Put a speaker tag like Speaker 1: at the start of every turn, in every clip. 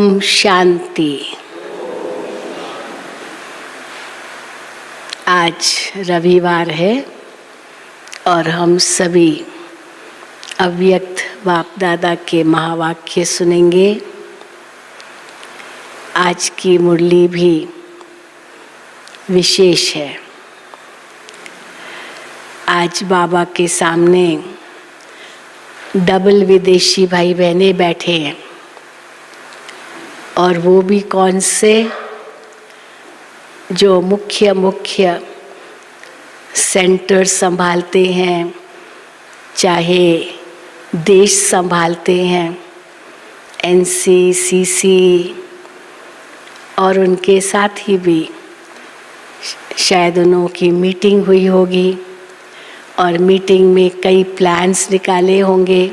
Speaker 1: ओम शांति। आज रविवार है और हम सभी अव्यक्त बाप दादा के महावाक्य सुनेंगे। आज की मुरली भी विशेष है। आज बाबा के सामने डबल विदेशी भाई बहनें बैठे हैं, और वो भी कौन से, जो मुख्य सेंटर संभालते हैं, चाहे देश संभालते हैं, NCCC, और उनके साथ ही भी शायद उन्हों की मीटिंग हुई होगी और मीटिंग में कई प्लान्स निकाले होंगे,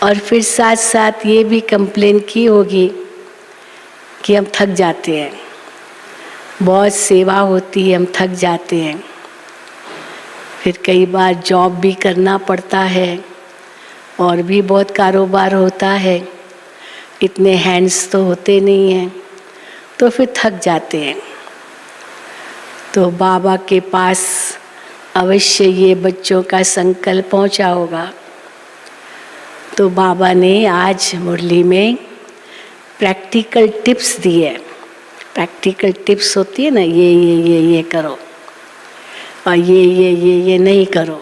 Speaker 1: और फिर साथ साथ ये भी कंप्लेन की होगी कि हम थक जाते हैं, बहुत सेवा होती है, हम थक जाते हैं। फिर कई बार जॉब भी करना पड़ता है और भी बहुत कारोबार होता है, इतने हैंड्स तो होते नहीं हैं, तो फिर थक जाते हैं। तो बाबा के पास अवश्य ये बच्चों का संकल्प पहुंचा होगा। तो बाबा ने आज मुरली में प्रैक्टिकल टिप्स दिए। प्रैक्टिकल टिप्स होती है ना, ये करो और ये नहीं करो।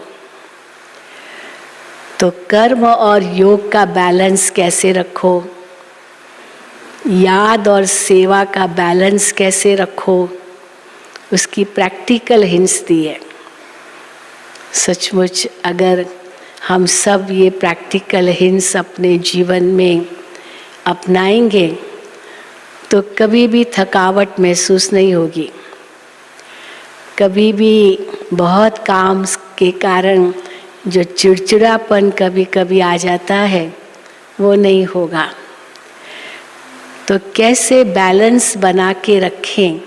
Speaker 1: तो कर्म और योग का बैलेंस कैसे रखो, याद और सेवा का बैलेंस कैसे रखो, उसकी प्रैक्टिकल हिंट्स दिए। सचमुच अगर हम सब ये प्रैक्टिकल हिंट्स अपने जीवन में अपनाएंगे तो कभी भी थकावट महसूस नहीं होगी, कभी भी बहुत काम के कारण जो चिड़चिड़ापन कभी कभी आ जाता है वो नहीं होगा। तो कैसे बैलेंस बना के रखें,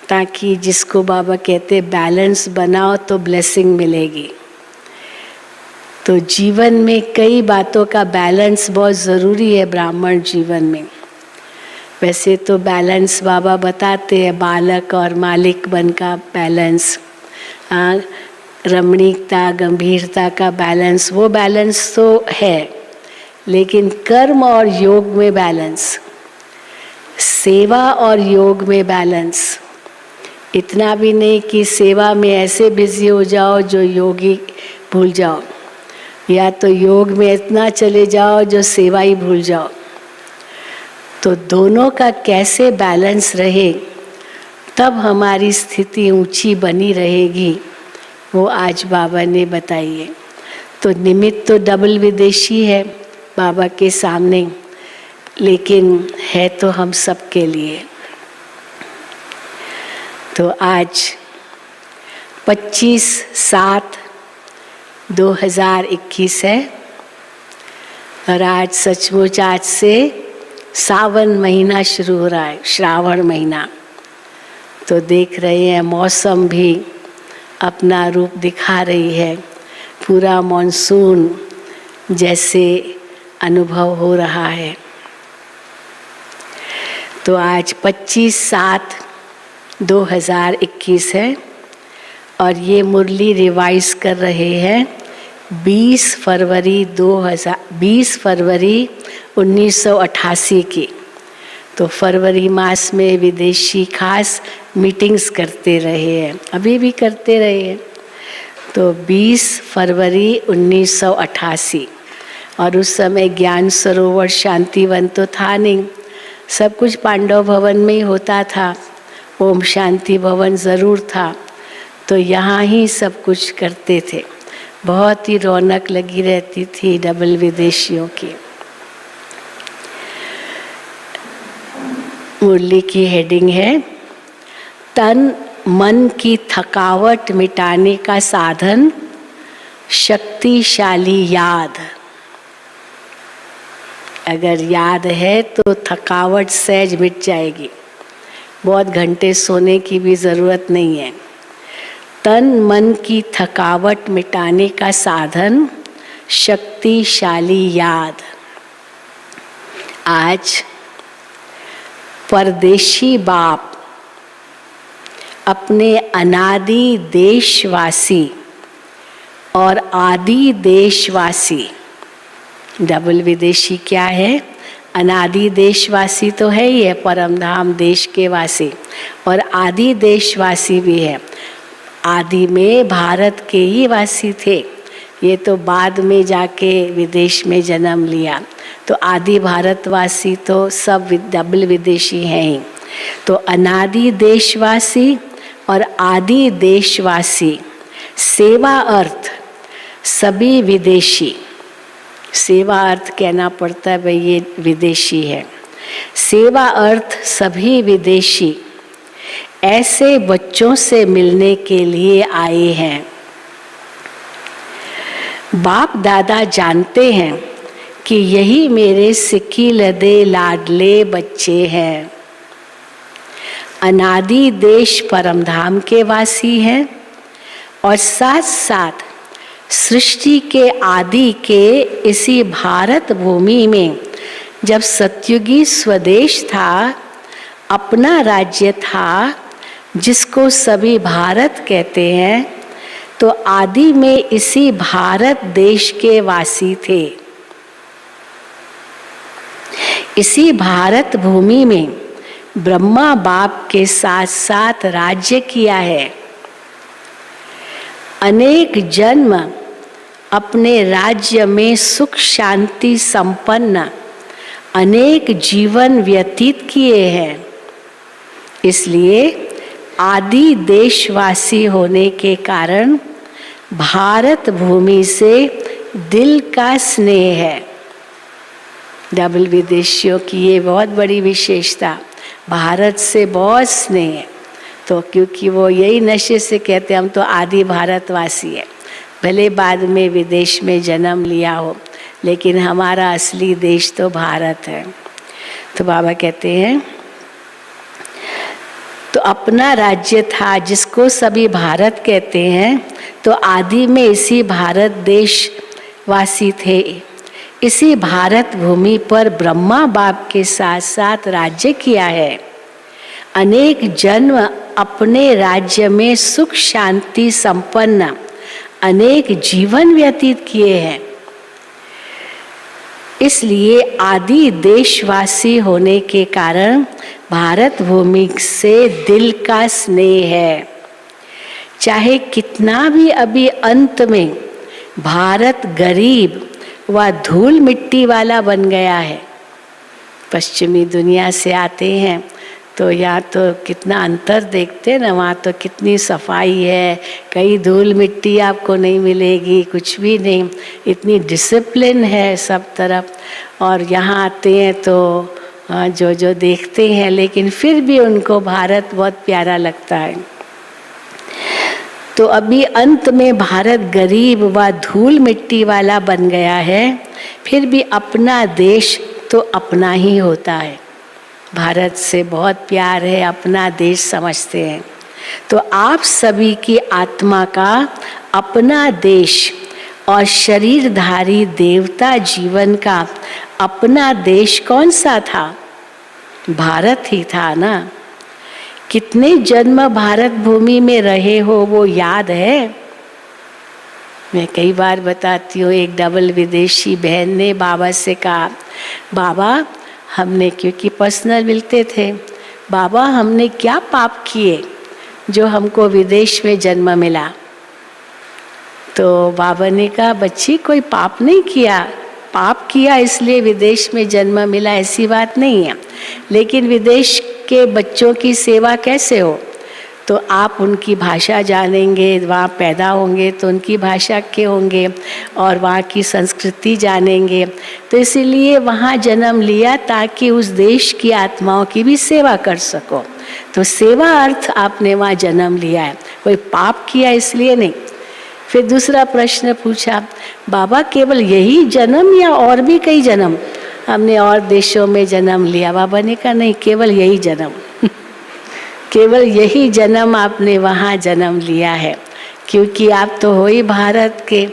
Speaker 1: ताकि जिसको बाबा कहते बैलेंस बनाओ तो ब्लेसिंग मिलेगी। तो जीवन में कई बातों का बैलेंस बहुत ज़रूरी है ब्राह्मण जीवन में। वैसे तो बैलेंस बाबा बताते हैं, बालक और मालिक बन का बैलेंस, रमणीकता गंभीरता का बैलेंस, वो बैलेंस तो है, लेकिन कर्म और योग में बैलेंस, सेवा और योग में बैलेंस, इतना भी नहीं कि सेवा में ऐसे बिजी हो जाओ जो योगी भूल जाओ, या तो योग में इतना चले जाओ जो सेवा ही भूल जाओ। तो दोनों का कैसे बैलेंस रहे तब हमारी स्थिति ऊंची बनी रहेगी, वो आज बाबा ने बताई है। तो निमित्त तो डबल विदेशी है बाबा के सामने, लेकिन है तो हम सब के लिए। तो आज 25/7/2021 है, और आज सचमुच आज से सावन महीना शुरू हो रहा है, श्रावण महीना। तो देख रहे हैं मौसम भी अपना रूप दिखा रही है, पूरा मॉनसून जैसे अनुभव हो रहा है। तो आज 25/7/2021 है, और ये मुरली रिवाइज कर रहे हैं 20 फरवरी 1988 की। तो फरवरी मास में विदेशी खास मीटिंग्स करते रहे हैं, अभी भी करते रहे हैं। तो 20 फरवरी 1988, और उस समय ज्ञान सरोवर शांतिवन तो था नहीं, सब कुछ पांडव भवन में ही होता था, ओम शांति भवन ज़रूर था। तो यहाँ ही सब कुछ करते थे, बहुत ही रौनक लगी रहती थी डबल विदेशियों की। मुरली की हेडिंग है, तन मन की थकावट मिटाने का साधन, शक्तिशाली याद। अगर याद है तो थकावट सहज मिट जाएगी, बहुत घंटे सोने की भी ज़रूरत नहीं है। तन मन की थकावट मिटाने का साधन, शक्तिशाली याद। आज परदेशी बाप अपने अनादि देशवासी और आदि देशवासी, डबल विदेशी क्या है? अनादि देशवासी तो है ही है, परम धाम देश के वासी, और आदि देशवासी भी है। आदि में भारत के ही वासी थे, ये तो बाद में जाके विदेश में जन्म लिया। तो आदि भारतवासी तो सब डबल विदेशी हैं ही। तो अनादि देशवासी और आदि देशवासी, सेवा अर्थ सभी विदेशी, सेवा अर्थ कहना पड़ता है भाई ये विदेशी है। सेवा अर्थ सभी विदेशी ऐसे बच्चों से मिलने के लिए आए हैं। बाप दादा जानते हैं कि यही मेरे सिक्की लदे लाडले बच्चे हैं। अनादि देश परमधाम के वासी हैं और साथ साथ सृष्टि के आदि के इसी भारत भूमि में जब सतयुगी स्वदेश था, अपना राज्य था जिसको सभी भारत कहते हैं, तो आदि में इसी भारत देश के वासी थे। इसी भारत भूमि में ब्रह्मा बाप के साथ साथ राज्य किया है। अनेक जन्म अपने राज्य में सुख शांति संपन्न अनेक जीवन व्यतीत किए हैं। इसलिए आदि देशवासी होने के कारण भारत भूमि से दिल का स्नेह है। डबल विदेशियों की ये बहुत बड़ी विशेषता, भारत से बहुत स्नेह है। तो क्योंकि वो यही नशे से कहते हैं हम तो आदि भारतवासी है, भले बाद में विदेश में जन्म लिया हो, लेकिन हमारा असली देश तो भारत है। तो बाबा कहते हैं तो अपना राज्य था जिसको सभी भारत कहते हैं, तो आदि में इसी भारत देश वासी थे। इसी भारत भूमि पर ब्रह्मा बाप के साथ साथ राज्य किया है। अनेक जन्म अपने राज्य में सुख शांति संपन्न अनेक जीवन व्यतीत किए हैं। इसलिए आदि देशवासी होने के कारण भारत भूमि से दिल का स्नेह है। चाहे कितना भी अभी अंत में भारत गरीब व धूल मिट्टी वाला बन गया है, पश्चिमी दुनिया से आते हैं तो यहाँ तो कितना अंतर देखते हैं ना, वहाँ तो कितनी सफाई है, कहीं धूल मिट्टी आपको नहीं मिलेगी, कुछ भी नहीं, इतनी डिसिप्लिन है सब तरफ। और यहाँ आते हैं तो जो जो देखते हैं, लेकिन फिर भी उनको भारत बहुत प्यारा लगता है। तो अभी अंत में भारत गरीब व धूल मिट्टी वाला बन गया है, फिर भी अपना देश तो अपना ही होता है। भारत से बहुत प्यार है, अपना देश समझते हैं। तो आप सभी की आत्मा का अपना देश और शरीरधारी देवता जीवन का अपना देश कौन सा था? भारत ही था ना। कितने जन्म भारत भूमि में रहे हो वो याद है? मैं कई बार बताती हूँ, एक डबल विदेशी बहन ने बाबा से कहा, बाबा हमने, क्योंकि पर्सनल मिलते थे, बाबा हमने क्या पाप किए जो हमको विदेश में जन्म मिला? तो बाबा ने कहा, बच्ची कोई पाप नहीं किया, पाप किया इसलिए विदेश में जन्म मिला ऐसी बात नहीं है। लेकिन विदेश के बच्चों की सेवा कैसे हो? तो आप उनकी भाषा जानेंगे, वहाँ पैदा होंगे तो उनकी भाषा के होंगे और वहाँ की संस्कृति जानेंगे। तो इसीलिए वहाँ जन्म लिया ताकि उस देश की आत्माओं की भी सेवा कर सको। तो सेवा अर्थ आपने वहाँ जन्म लिया है, कोई पाप किया इसलिए नहीं। फिर दूसरा प्रश्न पूछा, बाबा केवल यही जन्म या और भी कई जन्म हमने और देशों में जन्म लिया? बाबा ने कहा नहीं, केवल यही जन्म केवल यही जन्म आपने वहाँ जन्म लिया है, क्योंकि आप तो हो ही भारत के।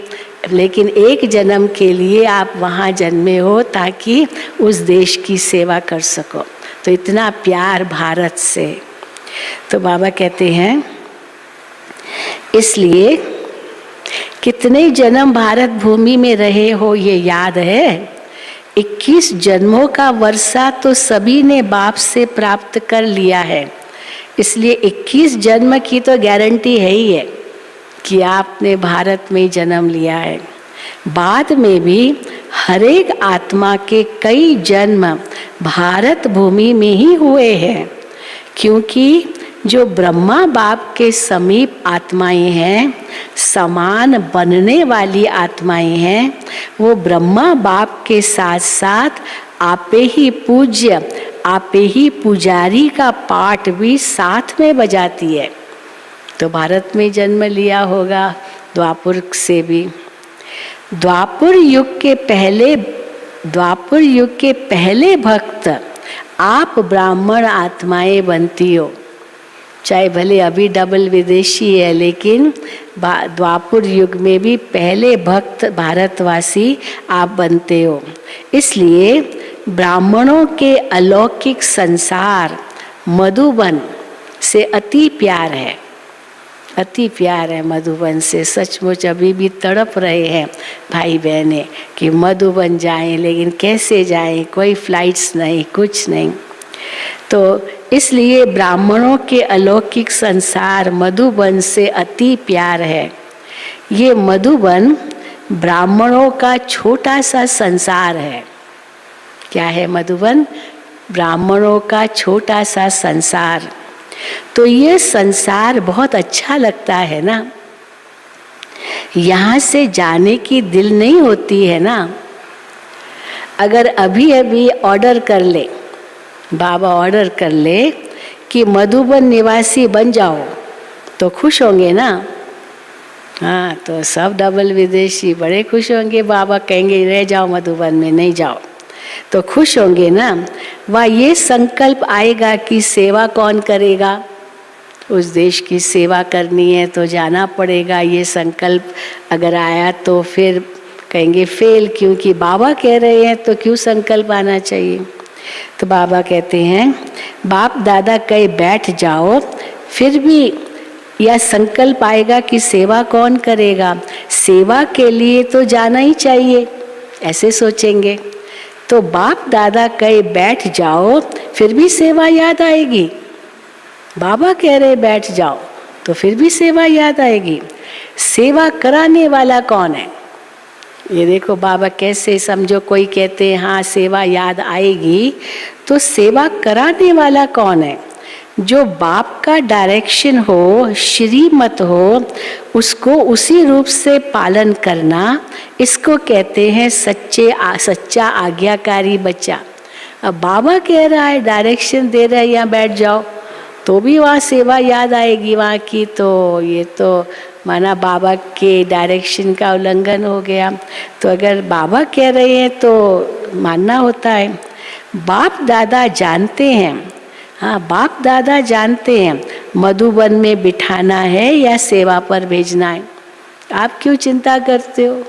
Speaker 1: लेकिन एक जन्म के लिए आप वहाँ जन्मे हो ताकि उस देश की सेवा कर सको। तो इतना प्यार भारत से। तो बाबा कहते हैं इसलिए कितने जन्म भारत भूमि में रहे हो ये याद है। 21 जन्मों का वर्षा तो सभी ने बाप से प्राप्त कर लिया है। इसलिए 21 जन्म की तो गारंटी है ही है कि आपने भारत में जन्म लिया है। बाद में भी हर एक आत्मा के कई जन्म भारत भूमि में ही हुए हैं, क्योंकि जो ब्रह्मा बाप के समीप आत्माएं हैं, समान बनने वाली आत्माएं हैं, वो ब्रह्मा बाप के साथ साथ आपे ही पूज्य, आपे ही पुजारी का पाठ भी साथ में बजाती है। तो भारत में जन्म लिया होगा द्वापुर से भी। द्वापुर युग के पहले भक्त आप ब्राह्मण आत्माएं बनती हो। चाहे भले अभी डबल विदेशी है, लेकिन द्वापुर युग में भी पहले भक्त भारतवासी आप बनते हो। इसलिए ब्राह्मणों के अलौकिक संसार मधुबन से अति प्यार है, अति प्यार है मधुबन से। सचमुच अभी भी तड़प रहे हैं भाई बहनें कि मधुबन जाएं, लेकिन कैसे जाएं, कोई फ्लाइट्स नहीं, कुछ नहीं। तो इसलिए ब्राह्मणों के अलौकिक संसार मधुबन से अति प्यार है। ये मधुबन ब्राह्मणों का छोटा सा संसार है। क्या है मधुबन? ब्राह्मणों का छोटा सा संसार। तो ये संसार बहुत अच्छा लगता है ना, यहाँ से जाने की दिल नहीं होती है ना। अगर अभी अभी ऑर्डर कर ले, बाबा ऑर्डर कर ले कि मधुबन निवासी बन जाओ, तो खुश होंगे ना। हाँ, तो सब डबल विदेशी बड़े खुश होंगे। बाबा कहेंगे रह जाओ मधुबन में, नहीं जाओ, तो खुश होंगे ना। वह ये संकल्प आएगा कि सेवा कौन करेगा, उस देश की सेवा करनी है तो जाना पड़ेगा। ये संकल्प अगर आया तो फिर कहेंगे फेल, क्योंकि बाबा कह रहे हैं तो क्यों संकल्प आना चाहिए। तो बाबा कहते हैं बाप दादा कहे बैठ जाओ, फिर भी यह संकल्प आएगा कि सेवा कौन करेगा, सेवा के लिए तो जाना ही चाहिए, ऐसे सोचेंगे। तो बाप दादा कहे बैठ जाओ, फिर भी सेवा याद आएगी। बाबा कह रहे बैठ जाओ, तो फिर भी सेवा याद आएगी। सेवा कराने वाला कौन है? ये देखो बाबा कैसे, समझो कोई कहते हैं हाँ सेवा याद आएगी, तो सेवा कराने वाला कौन है? जो बाप का डायरेक्शन हो, श्रीमत हो, उसको उसी रूप से पालन करना, इसको कहते हैं सच्चा आज्ञाकारी बच्चा। अब बाबा कह रहा है, डायरेक्शन दे रहा है, यहाँ बैठ जाओ, तो भी वहाँ सेवा याद आएगी वहाँ की। तो ये तो माना बाबा के डायरेक्शन का उल्लंघन हो गया। तो अगर बाबा कह रहे हैं तो मानना होता है। बाप दादा जानते हैं, हाँ बाप दादा जानते हैं मधुबन में बिठाना है या सेवा पर भेजना है। आप क्यों चिंता करते हो?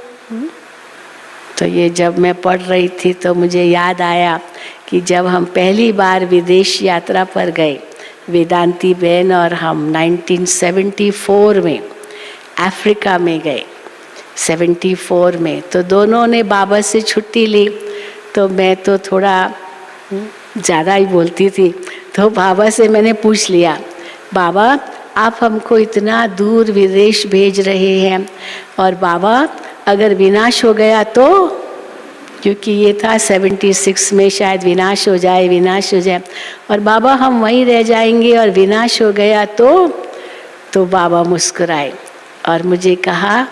Speaker 1: तो ये जब मैं पढ़ रही थी तो मुझे याद आया कि जब हम पहली बार विदेश यात्रा पर गए, वेदांती बहन और हम 1974 में अफ्रीका में गए। 74 में तो दोनों ने बाबा से छुट्टी ली, तो मैं तो थोड़ा ज़्यादा ही बोलती थी। तो बाबा से मैंने पूछ लिया, बाबा आप हमको इतना दूर विदेश भेज रहे हैं, और बाबा अगर विनाश हो गया तो, क्योंकि ये था 76 में शायद विनाश हो जाए, और बाबा हम वहीं रह जाएंगे और विनाश हो गया तो बाबा मुस्कुराए और मुझे कहा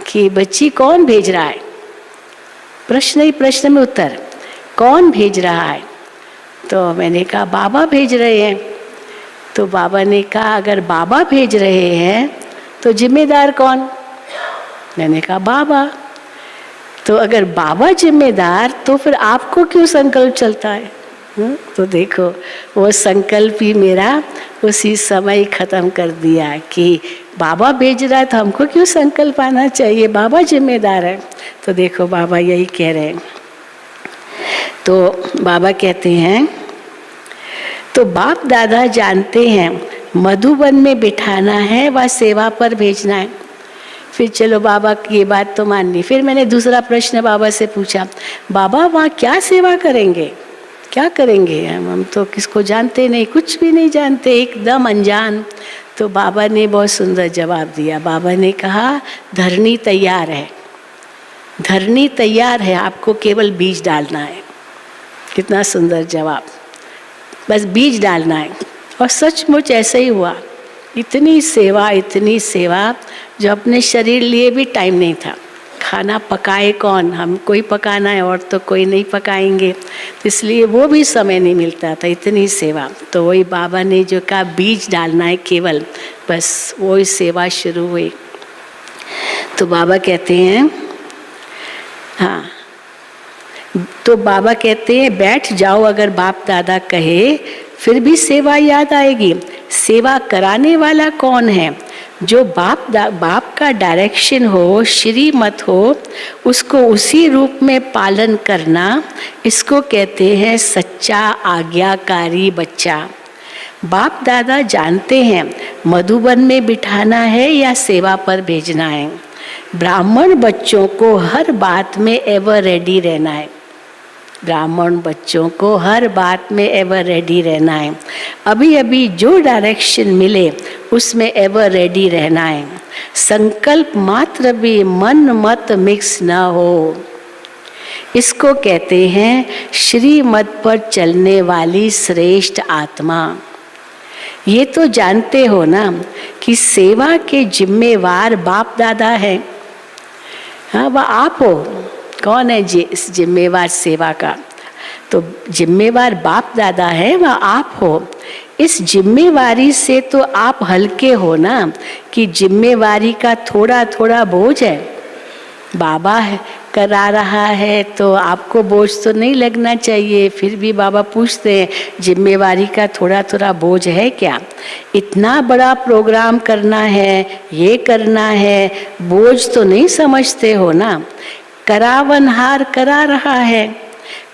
Speaker 1: कि बच्ची कौन भेज रहा है? प्रश्न ही प्रश्न में उत्तर, कौन भेज रहा है? तो मैंने कहा बाबा भेज रहे हैं। तो बाबा ने कहा अगर बाबा भेज रहे हैं तो जिम्मेदार कौन? मैंने कहा बाबा। तो अगर बाबा जिम्मेदार, तो फिर आपको क्यों संकल्प चलता है? तो देखो वो संकल्प ही मेरा उसी समय ख़त्म कर दिया कि बाबा भेज रहा है तो हमको क्यों संकल्प आना चाहिए, बाबा जिम्मेदार है। तो देखो बाबा यही कह रहे हैं। तो बाबा कहते हैं, तो बाप दादा जानते हैं मधुबन में बिठाना है व सेवा पर भेजना है। फिर चलो बाबा की ये बात तो मान ली। फिर मैंने दूसरा प्रश्न बाबा से पूछा, बाबा वहाँ क्या सेवा करेंगे, क्या करेंगे? हम तो किसको जानते नहीं, कुछ भी नहीं जानते, एकदम अनजान। तो बाबा ने बहुत सुंदर जवाब दिया। बाबा ने कहा, धरनी तैयार है, धरनी तैयार है, आपको केवल बीज डालना है। कितना सुंदर जवाब, बस बीज डालना है। और सचमुच ऐसा ही हुआ। इतनी सेवा, जो अपने शरीर लिए भी टाइम नहीं था। खाना पकाए कौन, हमको ही पकाना है और तो कोई नहीं पकाएंगे, तो इसलिए वो भी समय नहीं मिलता था, इतनी सेवा। तो वही बाबा ने जो कहा बीज डालना है केवल, बस वही सेवा शुरू हुई। तो बाबा कहते हैं, हाँ, तो बाबा कहते हैं बैठ जाओ, अगर बाप दादा कहे फिर भी सेवा याद आएगी। सेवा कराने वाला कौन है? जो बाप का डायरेक्शन हो, श्रीमत हो, उसको उसी रूप में पालन करना, इसको कहते हैं सच्चा आज्ञाकारी बच्चा। बाप दादा जानते हैं मधुबन में बिठाना है या सेवा पर भेजना है। ब्राह्मण बच्चों को हर बात में एवर रेडी रहना है। ब्राह्मण बच्चों को हर बात में एवर रेडी रहना है। अभी अभी जो डायरेक्शन मिले उसमें एवर रेडी रहना है। संकल्प मात्र भी मन मत मिक्स न हो। इसको कहते हैं श्रीमत पर चलने वाली श्रेष्ठ आत्मा। ये तो जानते हो ना कि सेवा के जिम्मेवार बाप दादा है। हाँ, वह आप हो। कौन है जिम्मेवार सेवा का? तो जिम्मेवार बाप दादा है, वह आप हो। इस जिम्मेवारी से तो आप हल्के हो ना, कि जिम्मेवारी का थोड़ा थोड़ा बोझ है। बाबा है करा रहा है तो आपको बोझ तो नहीं लगना चाहिए। फिर भी बाबा पूछते हैं जिम्मेवारी का थोड़ा थोड़ा बोझ है क्या? इतना बड़ा प्रोग्राम करना है, ये करना है, बोझ तो नहीं समझते हो ना। करावनहार करा रहा है।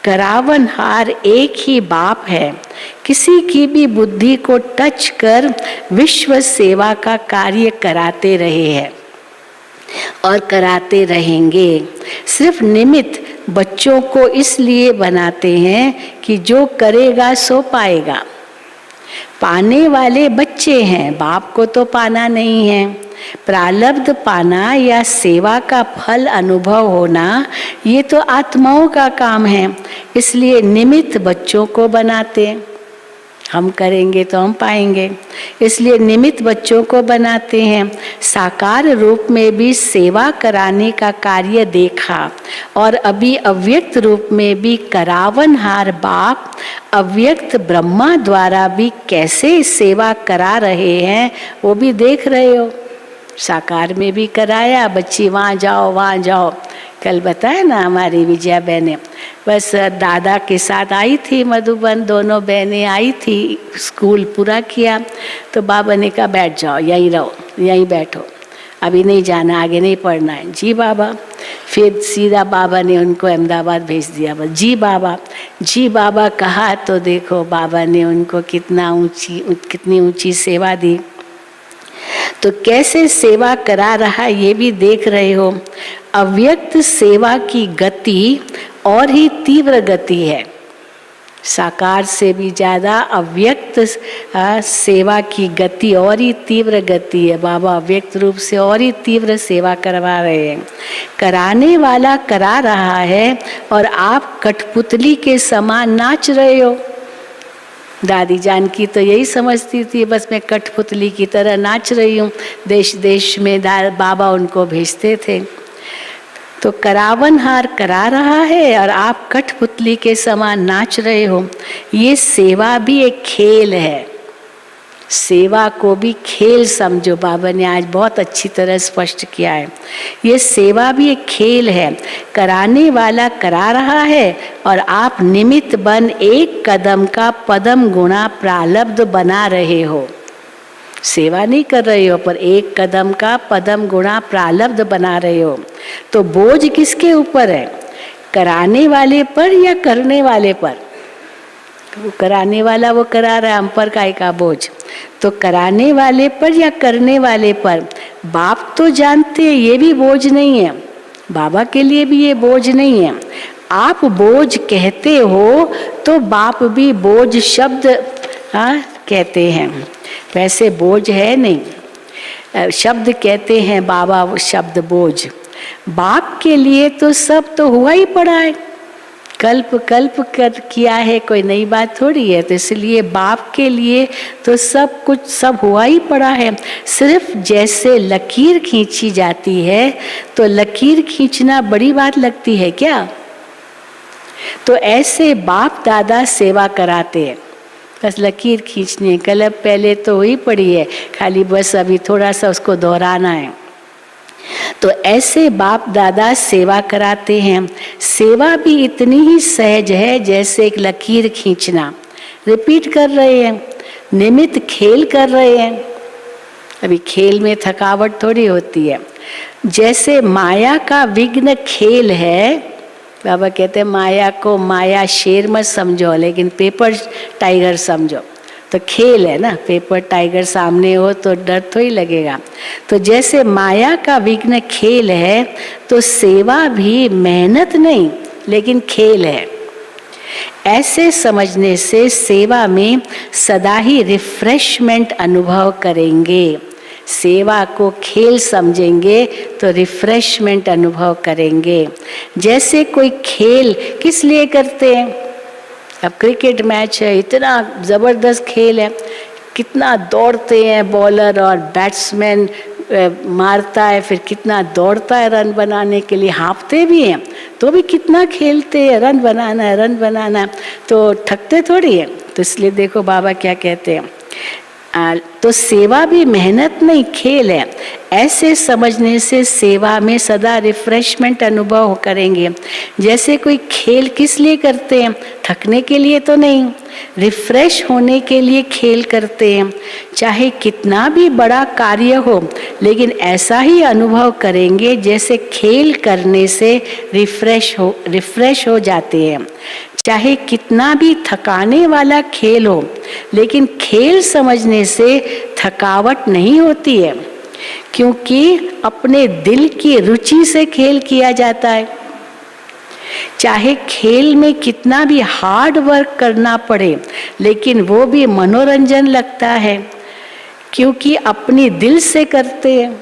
Speaker 1: करावनहार एक ही बाप है। किसी की भी बुद्धि को टच कर विश्व सेवा का कार्य कराते रहे हैं और कराते रहेंगे। सिर्फ निमित्त बच्चों को इसलिए बनाते हैं कि जो करेगा सो पाएगा। पाने वाले बच्चे हैं, बाप को तो पाना नहीं है। प्रारब्ध पाना या सेवा का फल अनुभव होना, ये तो आत्माओं का काम है। इसलिए निमित्त बच्चों को बनाते हैं। हम करेंगे तो हम पाएंगे, इसलिए निमित्त बच्चों को बनाते हैं। साकार रूप में भी सेवा कराने का कार्य देखा और अभी अव्यक्त रूप में भी करावनहार बाप अव्यक्त ब्रह्मा द्वारा भी कैसे सेवा करा रहे हैं वो भी देख रहे हो। साकार में भी कराया, बच्ची वहाँ जाओ। कल बताया ना हमारी विजया बहने, बस दादा के साथ आई थी मधुबन, दोनों बहनें आई थी, स्कूल पूरा किया। तो बाबा ने कहा बैठ जाओ, यहीं रहो, यहीं बैठो, अभी नहीं जाना, आगे नहीं पढ़ना है। जी बाबा। फिर सीधा बाबा ने उनको अहमदाबाद भेज दिया। बस जी बाबा कहा तो देखो बाबा ने उनको कितनी ऊंची सेवा दी। तो कैसे सेवा करा रहा ये भी देख रहे हो। अव्यक्त सेवा की गति और ही तीव्र गति है। साकार से भी ज़्यादा अव्यक्त सेवा की गति और ही तीव्र गति है। बाबा अव्यक्त रूप से और ही तीव्र सेवा करवा रहे हैं। कराने वाला करा रहा है और आप कठपुतली के समान नाच रहे हो। दादी जान की तो यही समझती थी, बस मैं कठपुतली की तरह नाच रही हूँ। देश देश में बाबा उनको भेजते थे। तो करावनहार करा रहा है और आप कठपुतली के समान नाच रहे हो। ये सेवा भी एक खेल है। सेवा को भी खेल समझो। बाबा ने आज बहुत अच्छी तरह स्पष्ट किया है। ये सेवा भी एक खेल है। कराने वाला करा रहा है और आप निमित्त बन एक कदम का पदम गुणा प्रारब्ध बना रहे हो। सेवा नहीं कर रहे हो, पर एक कदम का पदम गुणा प्रालब्ध बना रहे हो। तो बोझ किसके ऊपर है? कराने वाले पर या करने वाले पर? वो कराने वाला वो करा रहा है, हम पर काय का बोझ? तो कराने वाले पर या करने वाले पर? बाप तो जानते हैं ये भी बोझ नहीं है, बाबा के लिए भी ये बोझ नहीं है। आप बोझ कहते हो तो बाप भी बोझ शब्द कहते हैं, वैसे बोझ है नहीं, शब्द कहते हैं बाबा, शब्द बोझ। बाप के लिए तो सब तो हुआ ही पड़ा है, कल्प कल्प कर किया है, कोई नई बात थोड़ी है। तो इसलिए बाप के लिए तो सब कुछ सब हुआ ही पड़ा है। सिर्फ जैसे लकीर खींची जाती है, तो लकीर खींचना बड़ी बात लगती है क्या? तो ऐसे बाप दादा सेवा कराते हैं, बस लकीर खींचनी है। कल्प पहले तो हुई पड़ी है, खाली बस अभी थोड़ा सा उसको दोहराना है। तो ऐसे बाप दादा सेवा कराते हैं। सेवा भी इतनी ही सहज है जैसे एक लकीर खींचना। रिपीट कर रहे हैं, निमित्त खेल कर रहे हैं। अभी खेल में थकावट थोड़ी होती है। जैसे माया का विघ्न खेल है, बाबा कहते हैं माया को माया शेर मत समझो, लेकिन पेपर टाइगर समझो। तो खेल है ना, पेपर टाइगर सामने हो तो डर तो ही लगेगा। तो जैसे माया का विघ्न खेल है, तो सेवा भी मेहनत नहीं लेकिन खेल है। ऐसे समझने से सेवा में सदा ही रिफ्रेशमेंट अनुभव करेंगे। सेवा को खेल समझेंगे तो रिफ्रेशमेंट अनुभव करेंगे। जैसे कोई खेल किस लिए करते हैं? अब क्रिकेट मैच है, इतना ज़बरदस्त खेल है, कितना दौड़ते हैं बॉलर और बैट्समैन मारता है, फिर कितना दौड़ता है रन बनाने के लिए, हाँफते भी हैं तो भी कितना खेलते हैं, रन बनाना है रन बनाना है, तो थकते थोड़ी है। तो इसलिए देखो बाबा क्या कहते हैं, तो सेवा भी मेहनत नहीं खेल है। ऐसे समझने से सेवा में सदा रिफ्रेशमेंट अनुभव करेंगे। जैसे कोई खेल किस लिए करते हैं? थकने के लिए तो नहीं, रिफ्रेश होने के लिए खेल करते हैं। चाहे कितना भी बड़ा कार्य हो, लेकिन ऐसा ही अनुभव करेंगे जैसे खेल करने से रिफ्रेश हो जाते हैं। चाहे कितना भी थकाने वाला खेल हो, लेकिन खेल समझने से थकावट नहीं होती है, क्योंकि अपने दिल की रुचि से खेल किया जाता है। चाहे खेल में कितना भी हार्ड वर्क करना पड़े, लेकिन वो भी मनोरंजन लगता है, क्योंकि अपने दिल से करते हैं।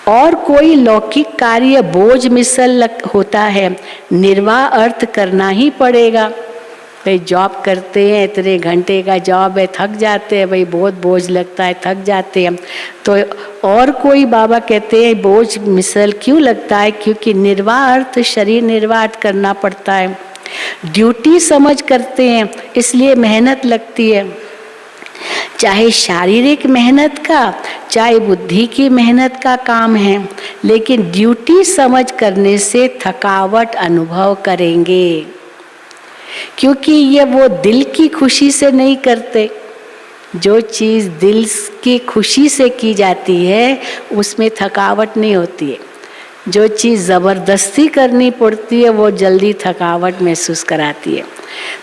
Speaker 1: और कोई लौकिक कार्य बोझ मिसल होता है, निर्वाह अर्थ करना ही पड़ेगा। भाई जॉब करते हैं, इतने घंटे का जॉब है, थक जाते हैं, भाई बहुत बोझ लगता है, थक जाते हैं। तो और कोई बाबा कहते हैं बोझ मिसल क्यों लगता है? क्योंकि निर्वाह अर्थ शरीर निर्वाह करना पड़ता है, ड्यूटी समझ करते हैं, इसलिए मेहनत लगती है। चाहे शारीरिक मेहनत का, चाहे बुद्धि की मेहनत का काम है, लेकिन ड्यूटी समझ करने से थकावट अनुभव करेंगे, क्योंकि ये वो दिल की खुशी से नहीं करते। जो चीज़ दिल की खुशी से की जाती है उसमें थकावट नहीं होती है। जो चीज़ ज़बरदस्ती करनी पड़ती है वो जल्दी थकावट महसूस कराती है।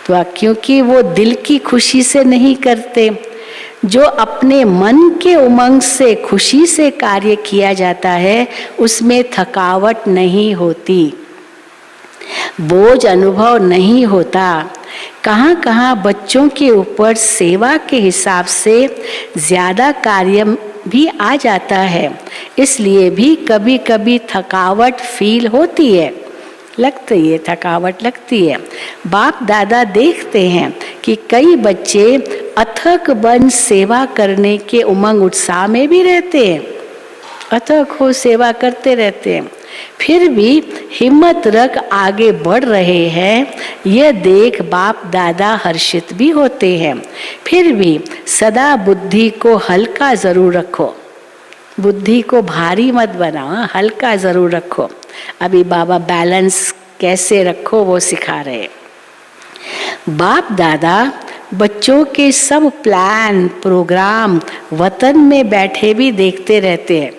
Speaker 1: तो क्योंकि वो दिल की खुशी से नहीं करते, जो अपने मन के उमंग से खुशी से कार्य किया जाता है उसमें थकावट नहीं होती, बोझ अनुभव नहीं होता। कहाँ कहाँ बच्चों के ऊपर सेवा के हिसाब से ज़्यादा कार्य भी आ जाता है, इसलिए भी कभी कभी थकावट फील होती है, लगती है, थकावट लगती है। बाप दादा देखते हैं कि कई बच्चे अथक बन सेवा करने के उमंग उत्साह में भी रहते हैं, अथक हो सेवा करते रहते हैं, फिर भी हिम्मत रख आगे बढ़ रहे हैं, यह देख बाप दादा हर्षित भी होते हैं। फिर भी सदा बुद्धि को हल्का ज़रूर रखो, बुद्धि को भारी मत बनाओ, हल्का ज़रूर रखो। अभी बाबा बैलेंस कैसे रखो वो सिखा रहे। बाप दादा बच्चों के सब प्लान प्रोग्राम वतन में बैठे भी देखते रहते हैं।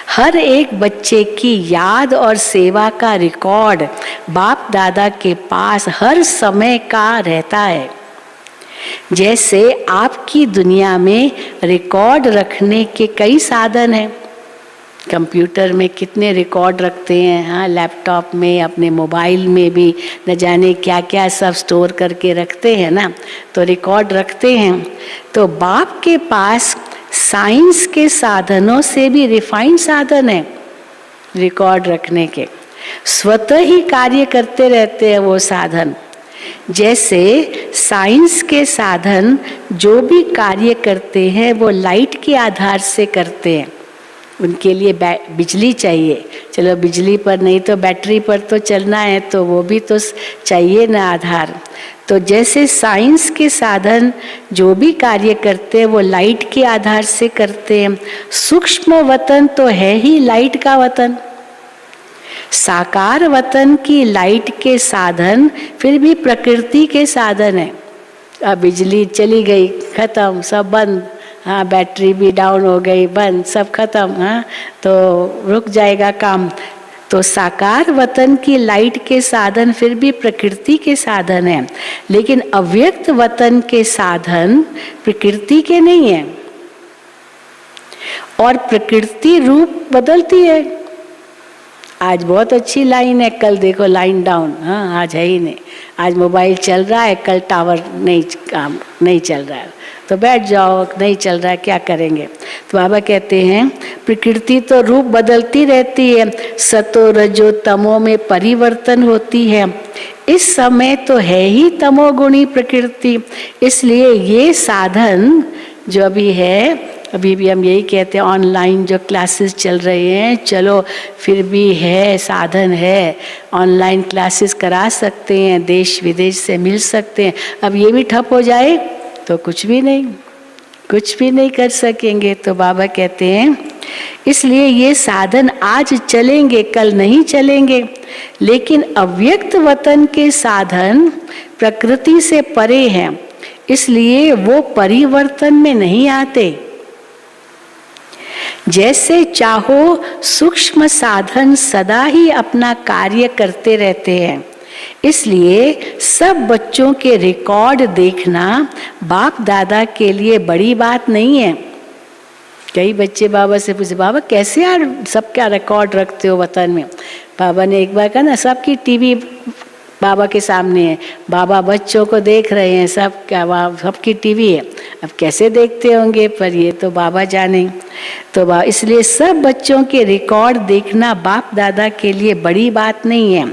Speaker 1: हर एक बच्चे की याद और सेवा का रिकॉर्ड बाप दादा के पास हर समय का रहता है। जैसे आपकी दुनिया में रिकॉर्ड रखने के कई साधन हैं। कंप्यूटर में कितने रिकॉर्ड रखते हैं, हाँ, लैपटॉप में, अपने मोबाइल में भी न जाने क्या क्या सब स्टोर करके रखते हैं ना, तो रिकॉर्ड रखते हैं। तो बाप के पास साइंस के साधनों से भी रिफाइंड साधन है रिकॉर्ड रखने के, स्वतः ही कार्य करते रहते हैं वो साधन। जैसे साइंस के साधन जो भी कार्य करते हैं वो लाइट के आधार से करते हैं। उनके लिए बिजली चाहिए, चलो बिजली पर नहीं तो बैटरी पर तो चलना है, तो वो भी तो चाहिए ना आधार। तो जैसे साइंस के साधन जो भी कार्य करते हैं वो लाइट के आधार से करते हैं। सूक्ष्म वतन तो है ही लाइट का वतन, साकार वतन की लाइट के साधन फिर भी प्रकृति के साधन है। अब बिजली चली गई, खत्म, सब बंद, हाँ, बैटरी भी डाउन हो गई, बंद, सब खत्म, हाँ, तो रुक जाएगा काम। तो साकार वतन की लाइट के साधन फिर भी प्रकृति के साधन है, लेकिन अव्यक्त वतन के साधन प्रकृति के नहीं है। और प्रकृति रूप बदलती है। आज बहुत अच्छी लाइन है, कल देखो लाइन डाउन, हाँ, आज है ही नहीं। आज मोबाइल चल रहा है, कल टावर नहीं चल रहा है, तो बैठ जाओ, नहीं चल रहा है, क्या करेंगे। तो बाबा कहते हैं प्रकृति तो रूप बदलती रहती है, सतो रजो तमो में परिवर्तन होती है। इस समय तो है ही तमोगुणी प्रकृति, इसलिए ये साधन जो अभी है, अभी भी हम यही कहते हैं ऑनलाइन जो क्लासेस चल रहे हैं, चलो फिर भी है, साधन है, ऑनलाइन क्लासेस करा सकते हैं, देश विदेश से मिल सकते हैं। अब ये भी ठप हो जाए तो कुछ भी नहीं कर सकेंगे। तो बाबा कहते हैं इसलिए ये साधन आज चलेंगे, कल नहीं चलेंगे, लेकिन अव्यक्त वतन के साधन प्रकृति से परे हैं, इसलिए वो परिवर्तन में नहीं आते। जैसे चाहो सूक्ष्म साधन सदा ही अपना कार्य करते रहते हैं, इसलिए सब बच्चों के रिकॉर्ड देखना बाप दादा के लिए बड़ी बात नहीं है। कई बच्चे बाबा से पूछे, बाबा कैसे यार सब क्या रिकॉर्ड रखते हो वतन में। बाबा ने एक बार कहा ना, सबकी टीवी बाबा के सामने है, बाबा बच्चों को देख रहे हैं, सब क्या सबकी टीवी है, अब कैसे देखते होंगे, पर ये तो बाबा जाने। तो इसलिए सब बच्चों के रिकॉर्ड देखना बाप दादा के लिए बड़ी बात नहीं है।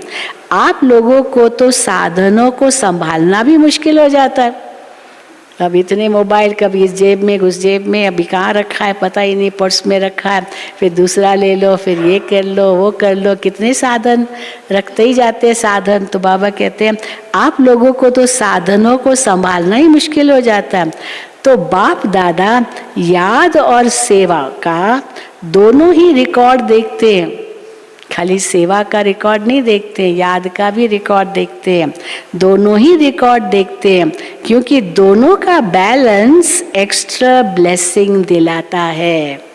Speaker 1: आप लोगों को तो साधनों को संभालना भी मुश्किल हो जाता है। अब इतने मोबाइल, कभी इस जेब में, उस जेब में, अभी कहाँ रखा है पता ही नहीं, पर्स में रखा है, फिर दूसरा ले लो, फिर ये कर लो, वो कर लो, कितने साधन रखते ही जाते हैं साधन। तो बाबा कहते हैं आप लोगों को तो साधनों को संभालना ही मुश्किल हो जाता है। तो बाप दादा याद और सेवा का दोनों ही रिकॉर्ड देखते हैं, खाली सेवा का रिकॉर्ड नहीं देखते, याद का भी रिकॉर्ड देखते हैं, दोनों ही रिकॉर्ड देखते हैं, क्योंकि दोनों का बैलेंस एक्स्ट्रा ब्लेसिंग दिलाता है।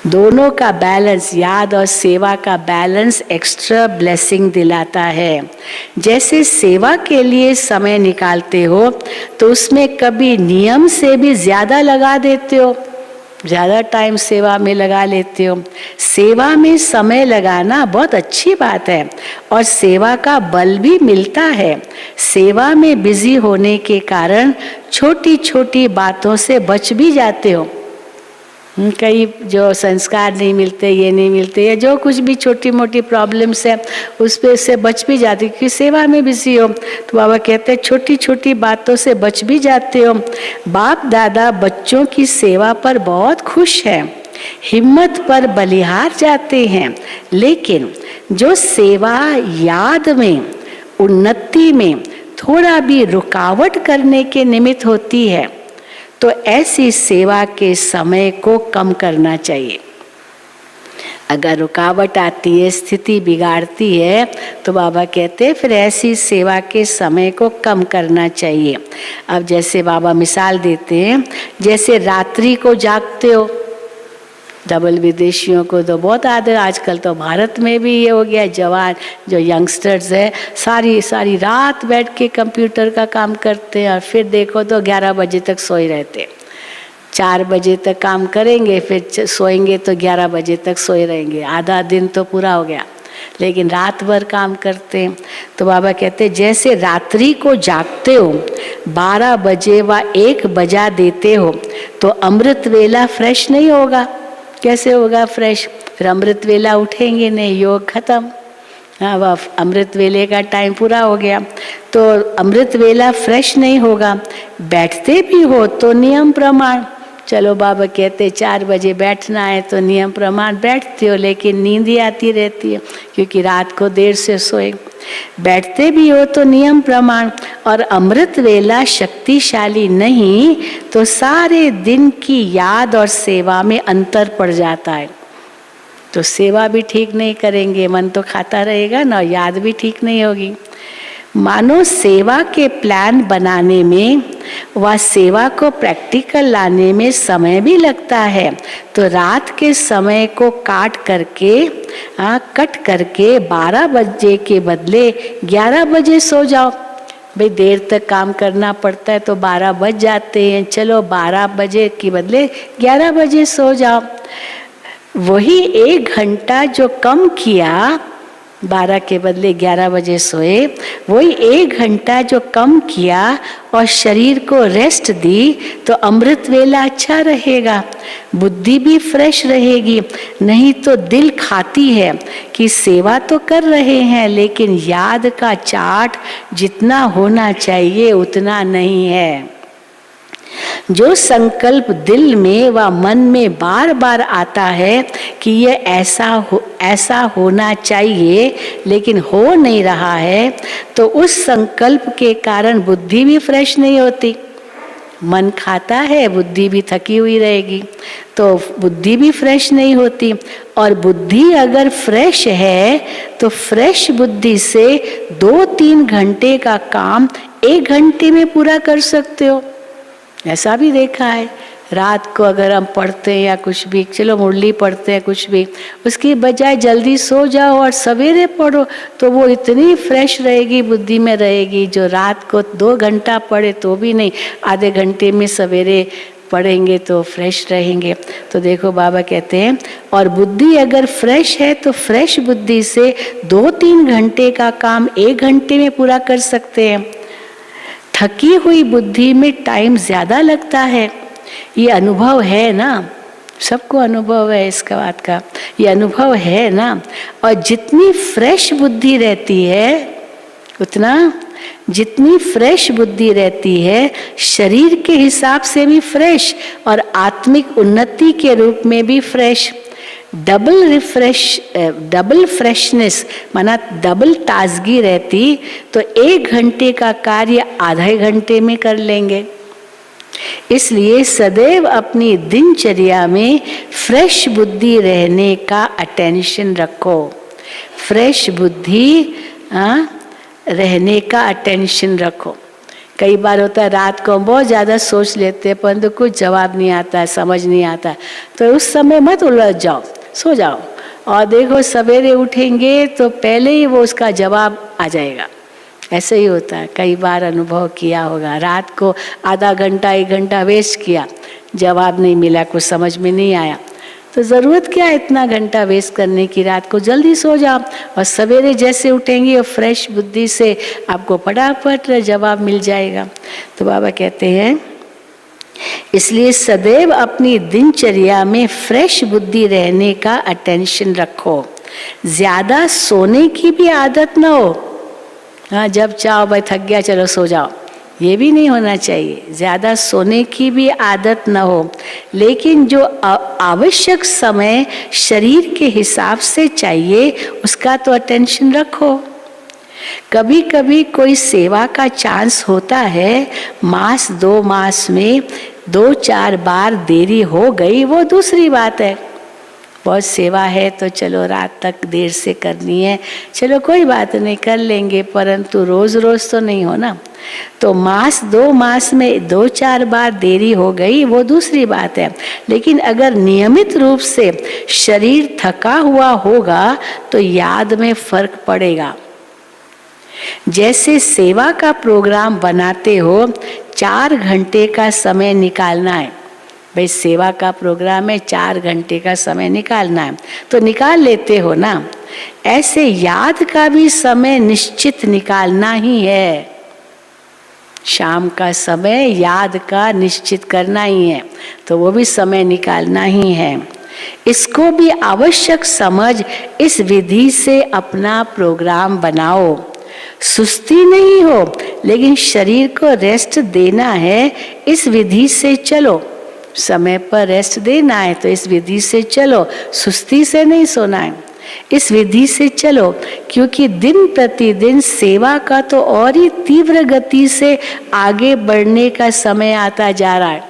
Speaker 1: दोनों का बैलेंस, याद और सेवा का बैलेंस एक्स्ट्रा ब्लेसिंग दिलाता है। जैसे सेवा के लिए समय निकालते हो तो उसमें कभी नियम से भी ज्यादा लगा देते हो, ज़्यादा टाइम सेवा में लगा लेते हो। सेवा में समय लगाना बहुत अच्छी बात है और सेवा का बल भी मिलता है। सेवा में बिजी होने के कारण छोटी छोटी बातों से बच भी जाते हो। कई जो संस्कार नहीं मिलते, ये नहीं मिलते, या जो कुछ भी छोटी मोटी प्रॉब्लम्स है उस पे से बच भी जाते हो, क्योंकि सेवा में बिजी हो। तो बाबा कहते हैं छोटी छोटी बातों से बच भी जाते हो। बाप दादा बच्चों की सेवा पर बहुत खुश है, हिम्मत पर बलिहार जाते हैं, लेकिन जो सेवा याद में, उन्नति में थोड़ा भी रुकावट करने के निमित्त होती है तो ऐसी सेवा के समय को कम करना चाहिए। अगर रुकावट आती है, स्थिति बिगाड़ती है, तो बाबा कहते हैं फिर ऐसी सेवा के समय को कम करना चाहिए। अब जैसे बाबा मिसाल देते हैं, जैसे रात्रि को जागते हो, डबल विदेशियों को तो बहुत आदत, आजकल तो भारत में भी ये हो गया, जवान जो यंगस्टर्स है सारी सारी रात बैठ के कंप्यूटर का काम करते हैं और फिर देखो तो 11 बजे तक सोए रहते हैं। 4 बजे तक काम करेंगे, फिर सोएंगे तो 11 बजे तक सोए रहेंगे, आधा दिन तो पूरा हो गया, लेकिन रात भर काम करते हैं। तो बाबा कहते हैं जैसे रात्रि को जागते हो, 12 बजे व 1 बजा देते हो, तो अमृत वेला फ्रेश नहीं होगा। कैसे होगा फ्रेश? फिर अमृत वेला उठेंगे नहीं, योग खत्म। हाँ, वह अमृत वेले का टाइम पूरा हो गया, तो अमृत वेला फ्रेश नहीं होगा। बैठते भी हो तो नियम प्रमाण, चलो बाबा कहते 4 बजे बैठना है तो नियम प्रमाण बैठते हो, लेकिन नींद ही आती रहती है क्योंकि रात को देर से सोए। बैठते भी हो तो नियम प्रमाण, और अमृत वेला शक्तिशाली नहीं तो सारे दिन की याद और सेवा में अंतर पड़ जाता है। तो सेवा भी ठीक नहीं करेंगे, मन तो खाता रहेगा ना, याद भी ठीक नहीं होगी। मानो सेवा के प्लान बनाने में व सेवा को प्रैक्टिकल लाने में समय भी लगता है, तो रात के समय को कट करके 12 बजे के बदले 11 बजे सो जाओ। भाई देर तक काम करना पड़ता है तो 12 बज जाते हैं, चलो 12 बजे के बदले 11 बजे सो जाओ। वही 1 घंटा जो कम किया, 12 के बदले 11 बजे सोए, वही 1 घंटा जो कम किया और शरीर को रेस्ट दी, तो अमृत वेला अच्छा रहेगा, बुद्धि भी फ्रेश रहेगी। नहीं तो दिल खाती है कि सेवा तो कर रहे हैं लेकिन याद का चार्ट जितना होना चाहिए उतना नहीं है। जो संकल्प दिल में व मन में बार बार आता है कि ये ऐसा होना चाहिए लेकिन हो नहीं रहा है, तो उस संकल्प के कारण बुद्धि भी फ्रेश नहीं होती। मन खाता है, बुद्धि भी थकी हुई रहेगी, तो बुद्धि भी फ्रेश नहीं होती। और बुद्धि अगर फ्रेश है तो फ्रेश बुद्धि से 2-3 घंटे का काम 1 घंटे में पूरा कर सकते हो। ऐसा भी देखा है, रात को अगर हम पढ़ते हैं या कुछ भी, चलो मुरली पढ़ते हैं कुछ भी, उसकी बजाय जल्दी सो जाओ और सवेरे पढ़ो तो वो इतनी फ्रेश रहेगी, बुद्धि में रहेगी। जो रात को 2 घंटा पढ़े तो भी नहीं, आधे घंटे में सवेरे पढ़ेंगे तो फ्रेश रहेंगे। तो देखो बाबा कहते हैं, और बुद्धि अगर फ्रेश है तो फ्रेश बुद्धि से 2-3 घंटे का काम 1 घंटे में पूरा कर सकते हैं। थकी हुई बुद्धि में टाइम ज्यादा लगता है, ये अनुभव है ना, सबको अनुभव है इसका बात का, ये अनुभव है ना। और जितनी फ्रेश बुद्धि रहती है उतना, जितनी फ्रेश बुद्धि रहती है, शरीर के हिसाब से भी फ्रेश और आत्मिक उन्नति के रूप में भी फ्रेश। डबल फ्रेशनेस माना डबल ताजगी रहती तो 1 घंटे का कार्य आधे घंटे में कर लेंगे। इसलिए सदैव अपनी दिनचर्या में फ्रेश बुद्धि रहने का अटेंशन रखो। फ्रेश बुद्धि रहने का अटेंशन रखो। कई बार होता है रात को हम बहुत ज़्यादा सोच लेते हैं परंतु कुछ जवाब नहीं आता है, समझ नहीं आता, तो उस समय मत उलझ जाओ, सो जाओ और देखो सवेरे उठेंगे तो पहले ही वो उसका जवाब आ जाएगा। ऐसे ही होता है, कई बार अनुभव किया होगा, रात को आधा घंटा 1 घंटा वेस्ट किया, जवाब नहीं मिला, कुछ समझ में नहीं आया, तो ज़रूरत क्या है इतना घंटा वेस्ट करने की। रात को जल्दी सो जाओ और सवेरे जैसे उठेंगे और फ्रेश बुद्धि से आपको फटाफट जवाब मिल जाएगा। तो बाबा कहते हैं इसलिए सदैव अपनी दिनचर्या में फ्रेश बुद्धि रहने का अटेंशन रखो। ज़्यादा सोने की भी आदत ना हो, हाँ जब चाहो भाई थक गया चलो सो जाओ, ये भी नहीं होना चाहिए। ज़्यादा सोने की भी आदत न हो, लेकिन जो आवश्यक समय शरीर के हिसाब से चाहिए उसका तो अटेंशन रखो। कभी कभी कोई सेवा का चांस होता है, मास 2 मास में 2-4 बार देरी हो गई वो दूसरी बात है, बहुत सेवा है तो चलो रात तक देर से करनी है, चलो कोई बात नहीं कर लेंगे, परंतु रोज रोज तो नहीं हो ना। तो मास 2 मास में 2-4 बार देरी हो गई वो दूसरी बात है, लेकिन अगर नियमित रूप से शरीर थका हुआ होगा तो याद में फर्क पड़ेगा। जैसे सेवा का प्रोग्राम बनाते हो, 4 घंटे का समय निकालना है भाई, सेवा का प्रोग्राम है 4 घंटे का समय निकालना है तो निकाल लेते हो ना। ऐसे याद का भी समय निश्चित निकालना ही है। शाम का समय याद का निश्चित करना ही है, तो वो भी समय निकालना ही है। इसको भी आवश्यक समझ इस विधि से अपना प्रोग्राम बनाओ। सुस्ती नहीं हो, लेकिन शरीर को रेस्ट देना है, इस विधि से चलो। समय पर रेस्ट देना है तो इस विधि से चलो, सुस्ती से नहीं सोना है, इस विधि से चलो। क्योंकि दिन प्रतिदिन सेवा का तो और ही तीव्र गति से आगे बढ़ने का समय आता जा रहा है।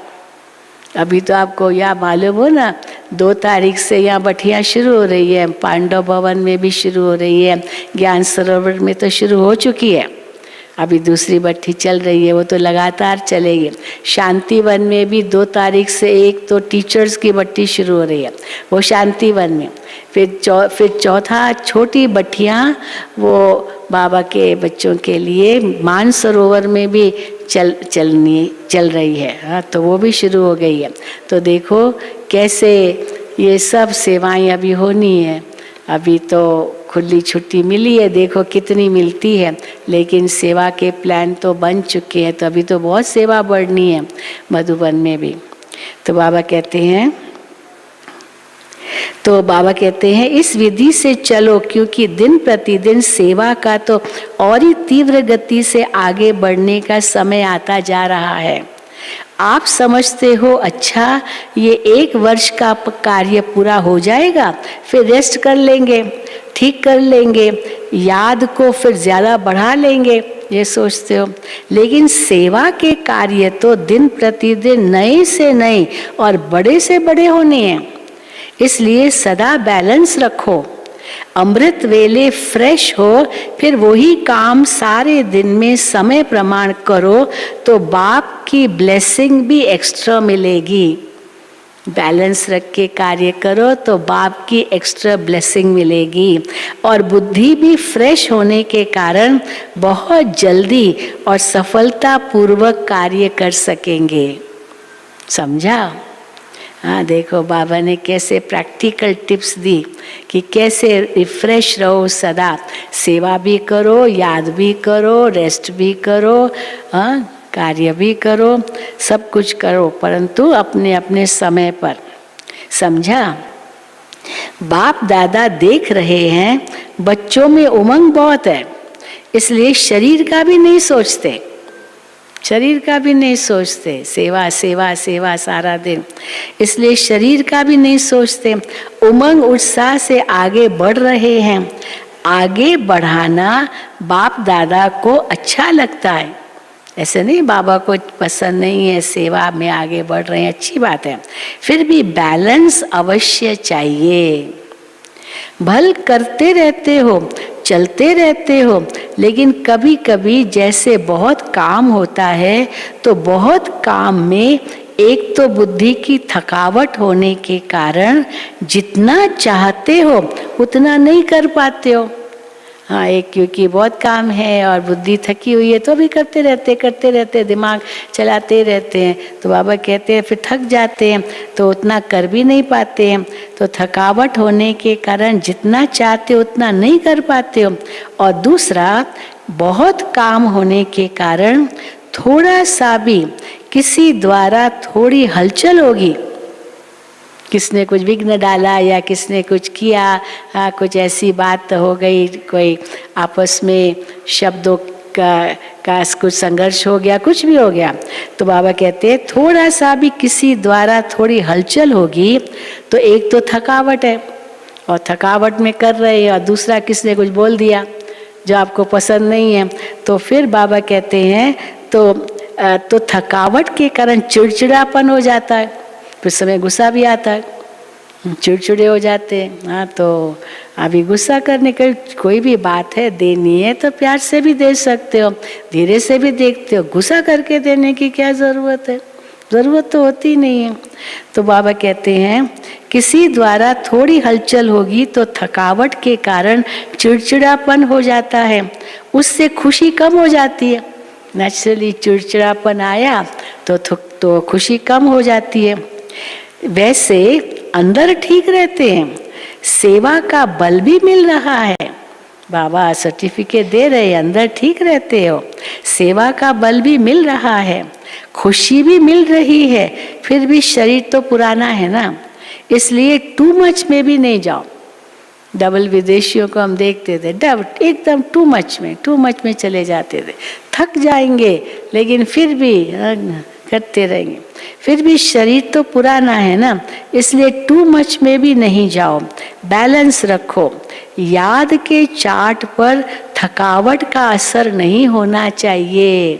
Speaker 1: अभी तो आपको यह मालूम हो ना, 2 तारीख से यहाँ भट्टियाँ शुरू हो रही है, पांडव भवन में भी शुरू हो रही है, ज्ञान सरोवर में तो शुरू हो चुकी है, अभी दूसरी भट्टी चल रही है, वो तो लगातार चलेगी। शांतिवन में भी 2 तारीख से एक तो टीचर्स की भट्टी शुरू हो रही है, वो शांतिवन में। फिर चौथा छोटी भट्टियाँ वो बाबा के बच्चों के लिए मानसरोवर में भी चल रही है। हाँ, तो वो भी शुरू हो गई है। तो देखो कैसे ये सब सेवाएं अभी होनी है। अभी तो खुली छुट्टी मिली है, देखो कितनी मिलती है, लेकिन सेवा के प्लान तो बन चुके हैं, तो अभी तो बहुत सेवा बढ़नी है मधुबन में भी। तो बाबा कहते हैं इस विधि से चलो, क्योंकि दिन प्रतिदिन सेवा का तो और ही तीव्र गति से आगे बढ़ने का समय आता जा रहा है। आप समझते हो अच्छा ये 1 वर्ष का कार्य पूरा हो जाएगा, फिर रेस्ट कर लेंगे, ठीक कर लेंगे, याद को फिर ज़्यादा बढ़ा लेंगे, ये सोचते हो। लेकिन सेवा के कार्य तो दिन प्रतिदिन नए से नए और बड़े से बड़े होने हैं, इसलिए सदा बैलेंस रखो। अमृत वेले फ्रेश हो, फिर वही काम सारे दिन में समय प्रमाण करो तो बाप की ब्लेसिंग भी एक्स्ट्रा मिलेगी। बैलेंस रख के कार्य करो तो बाप की एक्स्ट्रा ब्लेसिंग मिलेगी, और बुद्धि भी फ्रेश होने के कारण बहुत जल्दी और सफलता पूर्वक कार्य कर सकेंगे। समझा? हाँ, देखो बाबा ने कैसे प्रैक्टिकल टिप्स दी कि कैसे रिफ्रेश रहो, सदा सेवा भी करो, याद भी करो, रेस्ट भी करो, हाँ, कार्य भी करो, सब कुछ करो, परंतु अपने अपने समय पर। समझा? बाप दादा देख रहे हैं, बच्चों में उमंग बहुत है, इसलिए शरीर का भी नहीं सोचते, शरीर का भी नहीं सोचते, सेवा सेवा सेवा सारा दिन, इसलिए शरीर का भी नहीं सोचते। उमंग उत्साह से आगे बढ़ रहे हैं। आगे बढ़ाना बाप दादा को अच्छा लगता है, ऐसे नहीं बाबा को पसंद नहीं है सेवा में आगे बढ़ रहे हैं, अच्छी बात है, फिर भी बैलेंस अवश्य चाहिए। भल करते रहते हो, चलते रहते हो, लेकिन कभी कभी जैसे बहुत काम होता है तो बहुत काम में एक तो बुद्धि की थकावट होने के कारण जितना चाहते हो उतना नहीं कर पाते हो। हाँ, एक क्योंकि बहुत काम है और बुद्धि थकी हुई है तो भी करते रहते दिमाग चलाते रहते हैं, तो बाबा कहते हैं फिर थक जाते हैं तो उतना कर भी नहीं पाते हैं। तो थकावट होने के कारण जितना चाहते हो उतना नहीं कर पाते हो, और दूसरा बहुत काम होने के कारण थोड़ा सा भी किसी द्वारा थोड़ी हलचल होगी, किसने कुछ विघ्न डाला या किसने कुछ किया, कुछ ऐसी बात हो गई, कोई आपस में शब्दों का कुछ संघर्ष हो गया, कुछ भी हो गया, तो बाबा कहते हैं थोड़ा सा भी किसी द्वारा थोड़ी हलचल होगी तो एक तो थकावट है और थकावट में कर रहे हैं, और दूसरा किसने कुछ बोल दिया जो आपको पसंद नहीं है, तो फिर बाबा कहते हैं तो थकावट के कारण चिड़चिड़ापन हो जाता है, फिर समय गुस्सा भी आता है। चिड़चिड़े हो जाते हैं। हाँ, तो अभी गुस्सा करने का कोई भी बात है, देनी है तो प्यार से भी दे सकते हो, धीरे से भी देखते हो, गुस्सा करके देने की क्या ज़रूरत है? ज़रूरत तो होती नहीं है। तो बाबा कहते हैं किसी द्वारा थोड़ी हलचल होगी तो थकावट के कारण चिड़चिड़ापन हो जाता है, उससे खुशी कम हो जाती है। नेचुरली चिड़चिड़ापन आया तो खुशी कम हो जाती है। वैसे अंदर ठीक रहते हैं, सेवा का बल भी मिल रहा है। बाबा सर्टिफिकेट दे रहे हैं, अंदर ठीक रहते हो, सेवा का बल भी मिल रहा है, खुशी भी मिल रही है, फिर भी शरीर तो पुराना है ना, इसलिए टू मच में भी नहीं जाओ। डबल विदेशियों को हम देखते थे, एकदम टू मच में चले जाते थे, थक जाएंगे लेकिन फिर भी करते रहेंगे, फिर भी शरीर तो पुराना है ना, इसलिए टू मच में भी नहीं जाओ, बैलेंस रखो। याद के चार्ट पर थकावट का असर नहीं होना चाहिए।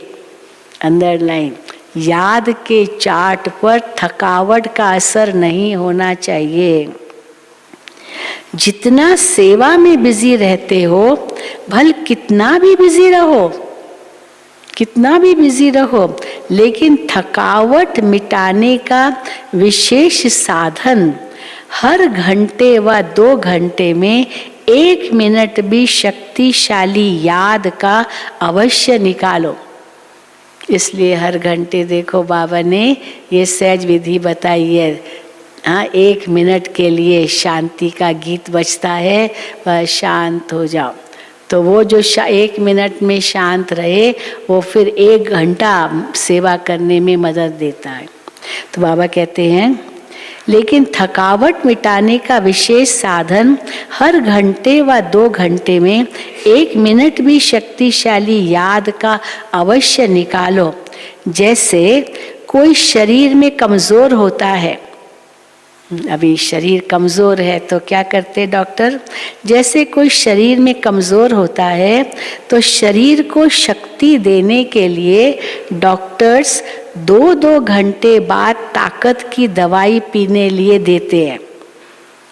Speaker 1: अंडरलाइन, याद के चार्ट पर थकावट का असर नहीं होना चाहिए। जितना सेवा में बिजी रहते हो, भल कितना भी बिजी रहो, लेकिन थकावट मिटाने का विशेष साधन हर घंटे व 2 घंटे में 1 मिनट भी शक्तिशाली याद का अवश्य निकालो। इसलिए हर घंटे देखो बाबा ने ये सहज विधि बताई है। हाँ, 1 मिनट के लिए शांति का गीत बजता है, वह शांत हो जाओ। तो वो जो 1 मिनट में शांत रहे, वो फिर 1 घंटा सेवा करने में मदद देता है। तो बाबा कहते हैं लेकिन थकावट मिटाने का विशेष साधन हर घंटे व 2 घंटे में 1 मिनट भी शक्तिशाली याद का अवश्य निकालो। जैसे कोई शरीर में कमज़ोर होता है, अभी शरीर कमज़ोर है तो क्या करते डॉक्टर? जैसे कोई शरीर में कमज़ोर होता है तो शरीर को शक्ति देने के लिए डॉक्टर्स 2-2 घंटे बाद ताकत की दवाई पीने लिए देते हैं।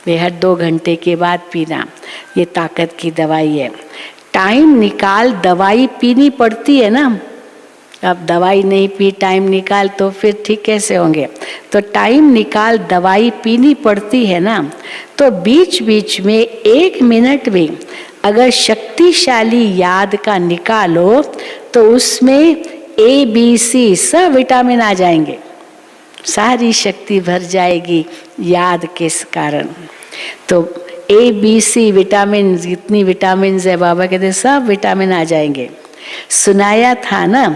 Speaker 1: वे हर 2 घंटे के बाद पीना, ये ताकत की दवाई है। टाइम निकाल दवाई पीनी पड़ती है ना, अब दवाई नहीं पी टाइम निकाल तो फिर ठीक कैसे होंगे? तो टाइम निकाल दवाई पीनी पड़ती है ना, तो बीच बीच में 1 मिनट भी अगर शक्तिशाली याद का निकालो तो उसमें ABC सब विटामिन आ जाएंगे, सारी शक्ति भर जाएगी याद के कारण। तो ABC विटामिन, जितनी विटामिन है बाबा कहते सब विटामिन आ जाएंगे। सुनाया था ना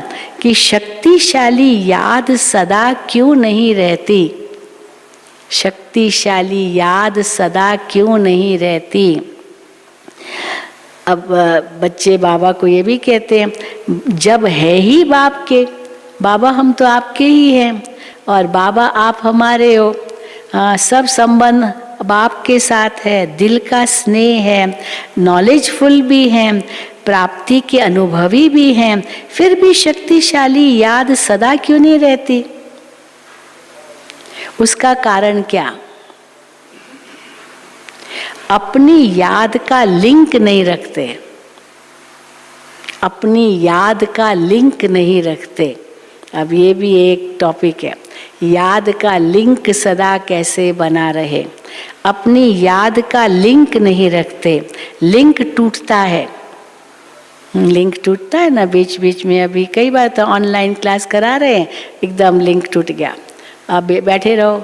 Speaker 1: कि शक्तिशाली याद सदा क्यों नहीं रहती, शक्तिशाली याद सदा क्यों नहीं रहती। अब बच्चे बाबा को ये भी कहते हैं जब है ही बाप के, बाबा हम तो आपके ही हैं और बाबा आप हमारे हो, सब संबंध बाप के साथ है, दिल का स्नेह है, नॉलेजफुल भी हैं, प्राप्ति के अनुभवी भी हैं, फिर भी शक्तिशाली याद सदा क्यों नहीं रहती? उसका कारण क्या? अपनी याद का लिंक नहीं रखते, अपनी याद का लिंक नहीं रखते। अब ये भी एक टॉपिक है, याद का लिंक सदा कैसे बना रहे। अपनी याद का लिंक नहीं रखते, लिंक टूटता है, लिंक टूटता है ना बीच बीच में। अभी कई बार तो ऑनलाइन क्लास करा रहे हैं, एकदम लिंक टूट गया, अब बैठे रहो,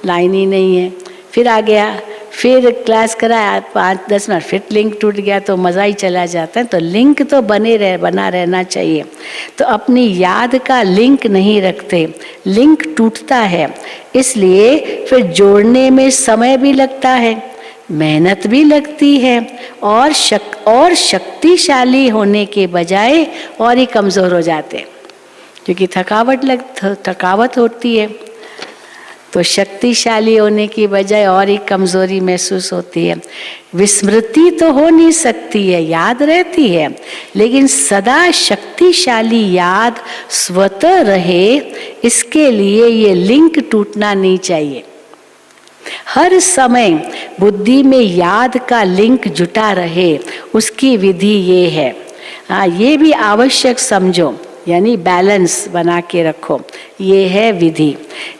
Speaker 1: लाइन ही नहीं है, फिर आ गया, फिर क्लास कराया 5-10 मिनट, फिर लिंक टूट गया, तो मज़ा ही चला जाता है। तो लिंक तो बना रहना चाहिए। तो अपनी याद का लिंक नहीं रखते, लिंक टूटता है, इसलिए फिर जोड़ने में समय भी लगता है, मेहनत भी लगती है, और शक्तिशाली होने के बजाय और ही कमज़ोर हो जाते, क्योंकि थकावट होती है। तो शक्तिशाली होने की बजाय और ही कमज़ोरी महसूस होती है। विस्मृति तो हो नहीं सकती है, याद रहती है, लेकिन सदा शक्तिशाली याद स्वतः रहे, इसके लिए ये लिंक टूटना नहीं चाहिए। हर समय बुद्धि में याद का लिंक जुटा रहे, उसकी विधि ये है। हाँ, ये भी आवश्यक समझो, यानी बैलेंस बना के रखो, ये है विधि।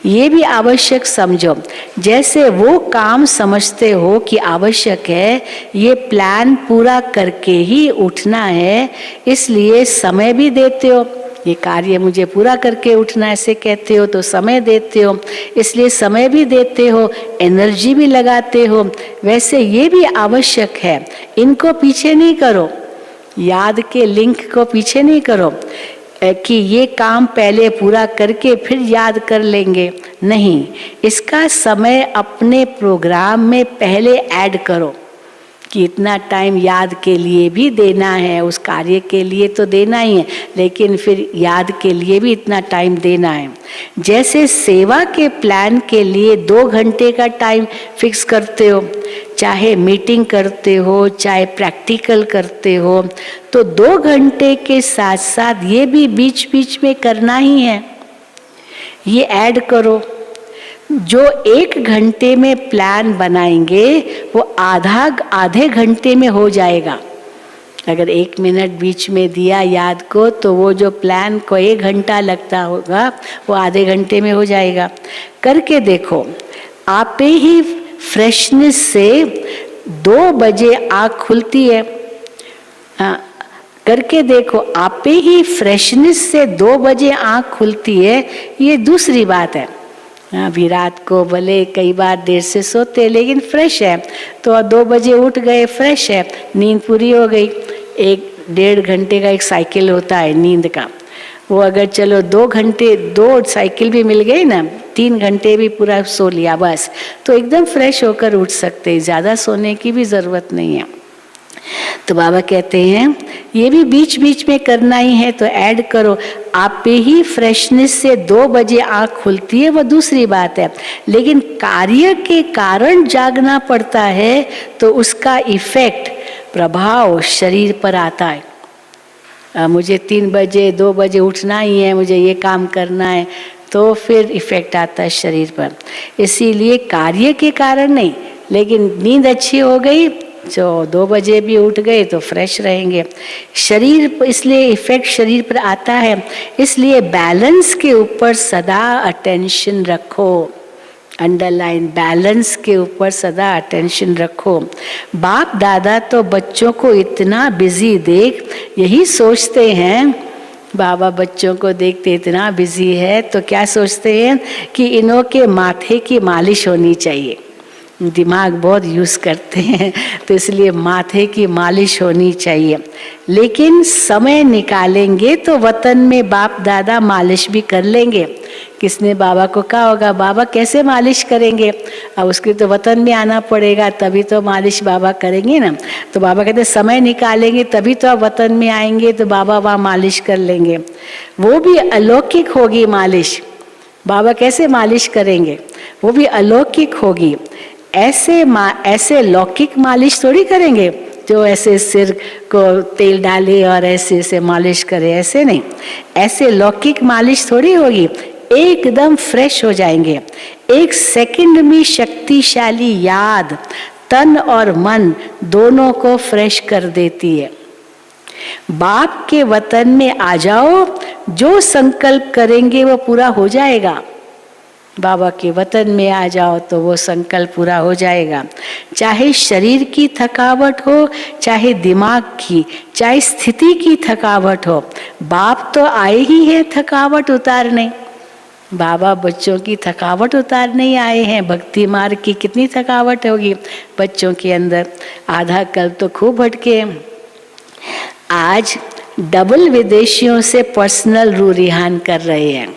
Speaker 1: ये भी आवश्यक समझो, जैसे वो काम समझते हो कि आवश्यक है, ये प्लान पूरा करके ही उठना है, इसलिए समय भी देते हो। ये कार्य मुझे पूरा करके उठना ऐसे कहते हो तो समय देते हो, इसलिए समय भी देते हो, एनर्जी भी लगाते हो। वैसे ये भी आवश्यक है, इनको पीछे नहीं करो, याद के लिंक को पीछे नहीं करो कि ये काम पहले पूरा करके फिर याद कर लेंगे, नहीं। इसका समय अपने प्रोग्राम में पहले ऐड करो कि इतना टाइम याद के लिए भी देना है, उस कार्य के लिए तो देना ही है, लेकिन फिर याद के लिए भी इतना टाइम देना है। जैसे सेवा के प्लान के लिए 2 घंटे का टाइम फिक्स करते हो, चाहे मीटिंग करते हो चाहे प्रैक्टिकल करते हो, तो 2 घंटे के साथ साथ ये भी बीच बीच में करना ही है, ये ऐड करो। जो 1 घंटे में प्लान बनाएंगे वो आधे घंटे में हो जाएगा। अगर 1 मिनट बीच में दिया याद को, तो वो जो प्लान को 1 घंटा लगता होगा वो आधे घंटे में हो जाएगा। करके देखो, आप ही फ्रेशनेस से 2 बजे आँख खुलती है। हाँ, करके देखो, आप ही फ्रेशनेस से 2 बजे आँख खुलती है, ये दूसरी बात है। अभी रात को भले कई बार देर से सोते, लेकिन फ्रेश है तो 2 बजे उठ गए, फ्रेश है, नींद पूरी हो गई। 1-1.5 घंटे का एक साइकिल होता है नींद का, वो अगर चलो 2 घंटे 2 साइकिल भी मिल गई ना, 3 घंटे भी पूरा सो लिया बस, तो एकदम फ्रेश होकर उठ सकते, ज़्यादा सोने की भी ज़रूरत नहीं है। तो बाबा कहते हैं ये भी बीच बीच में करना ही है, तो ऐड करो। आप पे ही फ्रेशनेस से 2 बजे आँख खुलती है, वो दूसरी बात है, लेकिन कार्य के कारण जागना पड़ता है, तो उसका इफेक्ट, प्रभाव शरीर पर आता है। मुझे 3 बजे 2 बजे उठना ही है, मुझे ये काम करना है, तो फिर इफेक्ट आता है शरीर पर। इसीलिए कार्य के कारण नहीं, लेकिन नींद अच्छी हो गई, जो 2 बजे भी उठ गए तो फ्रेश रहेंगे। शरीर, इसलिए इफेक्ट शरीर पर आता है, इसलिए बैलेंस के ऊपर सदा अटेंशन रखो। अंडरलाइन, बैलेंस के ऊपर सदा अटेंशन रखो। बाप दादा तो बच्चों को इतना बिजी देख यही सोचते हैं, बाबा बच्चों को देखते इतना बिजी है तो क्या सोचते हैं कि इन्हों के माथे की मालिश होनी चाहिए। दिमाग बहुत यूज़ करते हैं, तो इसलिए माथे की मालिश होनी चाहिए। लेकिन समय निकालेंगे तो वतन में बाप दादा मालिश भी कर लेंगे। किसने बाबा को कहा होगा बाबा कैसे मालिश करेंगे, अब उसके तो वतन में आना पड़ेगा, तभी तो मालिश बाबा करेंगे ना। तो बाबा कहते समय निकालेंगे तभी तो आप वतन में आएंगे, तो बाबा वहाँ मालिश कर लेंगे। वो भी अलौकिक होगी मालिश, बाबा कैसे मालिश करेंगे, वो भी अलौकिक होगी। ऐसे लौकिक मालिश थोड़ी करेंगे जो ऐसे सिर को तेल डाले और ऐसे ऐसे मालिश करे, ऐसे नहीं। ऐसे लौकिक मालिश थोड़ी होगी, एकदम फ्रेश हो जाएंगे। 1 सेकंड में शक्तिशाली याद तन और मन दोनों को फ्रेश कर देती है। बाप के वतन में आ जाओ, जो संकल्प करेंगे वो पूरा हो जाएगा। बाबा के वतन में आ जाओ तो वो संकल्प पूरा हो जाएगा। चाहे शरीर की थकावट हो, चाहे दिमाग की, चाहे स्थिति की थकावट हो, बाप तो आए ही है थकावट उतारने। बाबा बच्चों की थकावट उतारने ही आए हैं। भक्ति मार्ग की कितनी थकावट होगी बच्चों के अंदर, आधा कल तो खूब भटके। आज डबल विदेशियों से पर्सनल रूरिहान कर रहे हैं।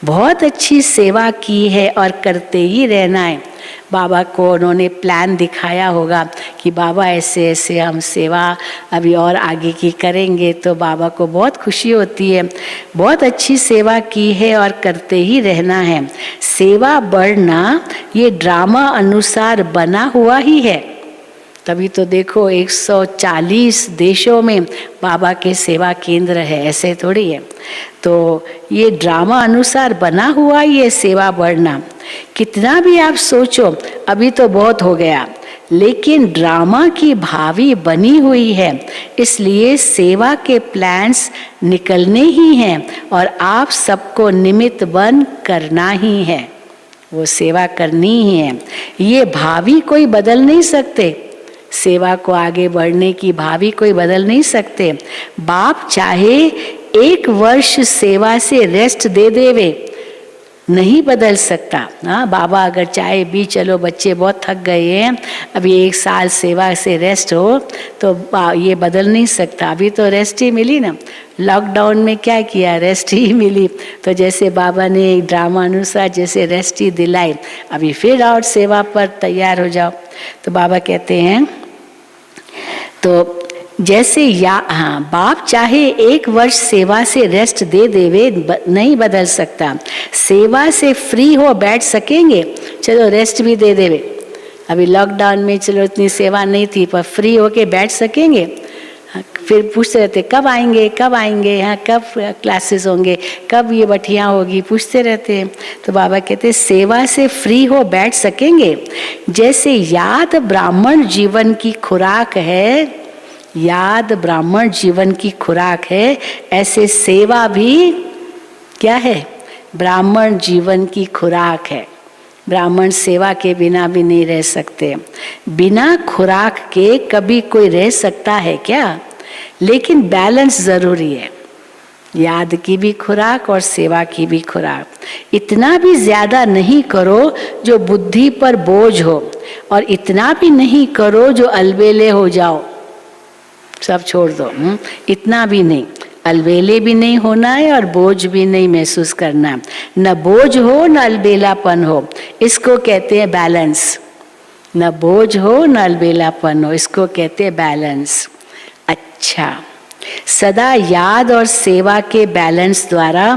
Speaker 1: बहुत अच्छी सेवा की है और करते ही रहना है। बाबा को उन्होंने प्लान दिखाया होगा कि बाबा ऐसे ऐसे हम सेवा अभी और आगे की करेंगे, तो बाबा को बहुत खुशी होती है। बहुत अच्छी सेवा की है और करते ही रहना है। सेवा बढ़ना ये ड्रामा अनुसार बना हुआ ही है। तभी तो देखो 140 देशों में बाबा के सेवा केंद्र है, ऐसे थोड़ी है। तो ये ड्रामा अनुसार बना हुआ ये सेवा बढ़ना, कितना भी आप सोचो अभी तो बहुत हो गया, लेकिन ड्रामा की भावी बनी हुई है, इसलिए सेवा के प्लान्स निकलने ही हैं और आप सबको निमित्त बन करना ही है, वो सेवा करनी ही है। ये भावी कोई बदल नहीं सकते, सेवा को आगे बढ़ने की भावी कोई बदल नहीं सकते। बाप चाहे 1 वर्ष सेवा से रेस्ट दे देवे, नहीं बदल सकता। हाँ, बाबा अगर चाहे भी चलो बच्चे बहुत थक गए हैं, अभी 1 साल सेवा से रेस्ट हो, तो ये बदल नहीं सकता। अभी तो रेस्ट ही मिली ना, लॉकडाउन में क्या किया, रेस्ट ही मिली। तो जैसे बाबा ने एक ड्रामा अनुसार जैसे रेस्ट ही दिलाई, अभी फिर और सेवा पर तैयार हो जाओ। तो बाबा कहते हैं तो जैसे हाँ, बाप चाहे 1 वर्ष सेवा से रेस्ट दे देवे, नहीं बदल सकता। सेवा से फ्री हो बैठ सकेंगे, चलो रेस्ट भी दे देवे। अभी लॉकडाउन में चलो इतनी सेवा नहीं थी, पर फ्री होके बैठ सकेंगे। फिर पूछते रहते कब आएंगे कब आएंगे, यहाँ कब क्लासेस होंगे, कब ये बठियाँ होगी, पूछते रहते हैं। तो बाबा कहते हैं सेवा से फ्री हो बैठ सकेंगे। जैसे याद ब्राह्मण जीवन की खुराक है, याद ब्राह्मण जीवन की खुराक है, ऐसे सेवा भी क्या है, ब्राह्मण जीवन की खुराक है। ब्राह्मण सेवा के बिना भी नहीं रह सकते। बिना खुराक के कभी कोई रह सकता है क्या? लेकिन बैलेंस जरूरी है, याद की भी खुराक और सेवा की भी खुराक। इतना भी ज्यादा नहीं करो जो बुद्धि पर बोझ हो, और इतना भी नहीं करो जो अलबेले हो जाओ, सब छोड़ दो। इतना भी नहीं, अलबेले भी नहीं होना है और बोझ भी नहीं महसूस करना, न बोझ हो न अलबेलापन हो, इसको कहते हैं बैलेंस। न बोझ हो न अलबेलापन हो, इसको कहते हैं बैलेंस। अच्छा, सदा याद और सेवा के बैलेंस द्वारा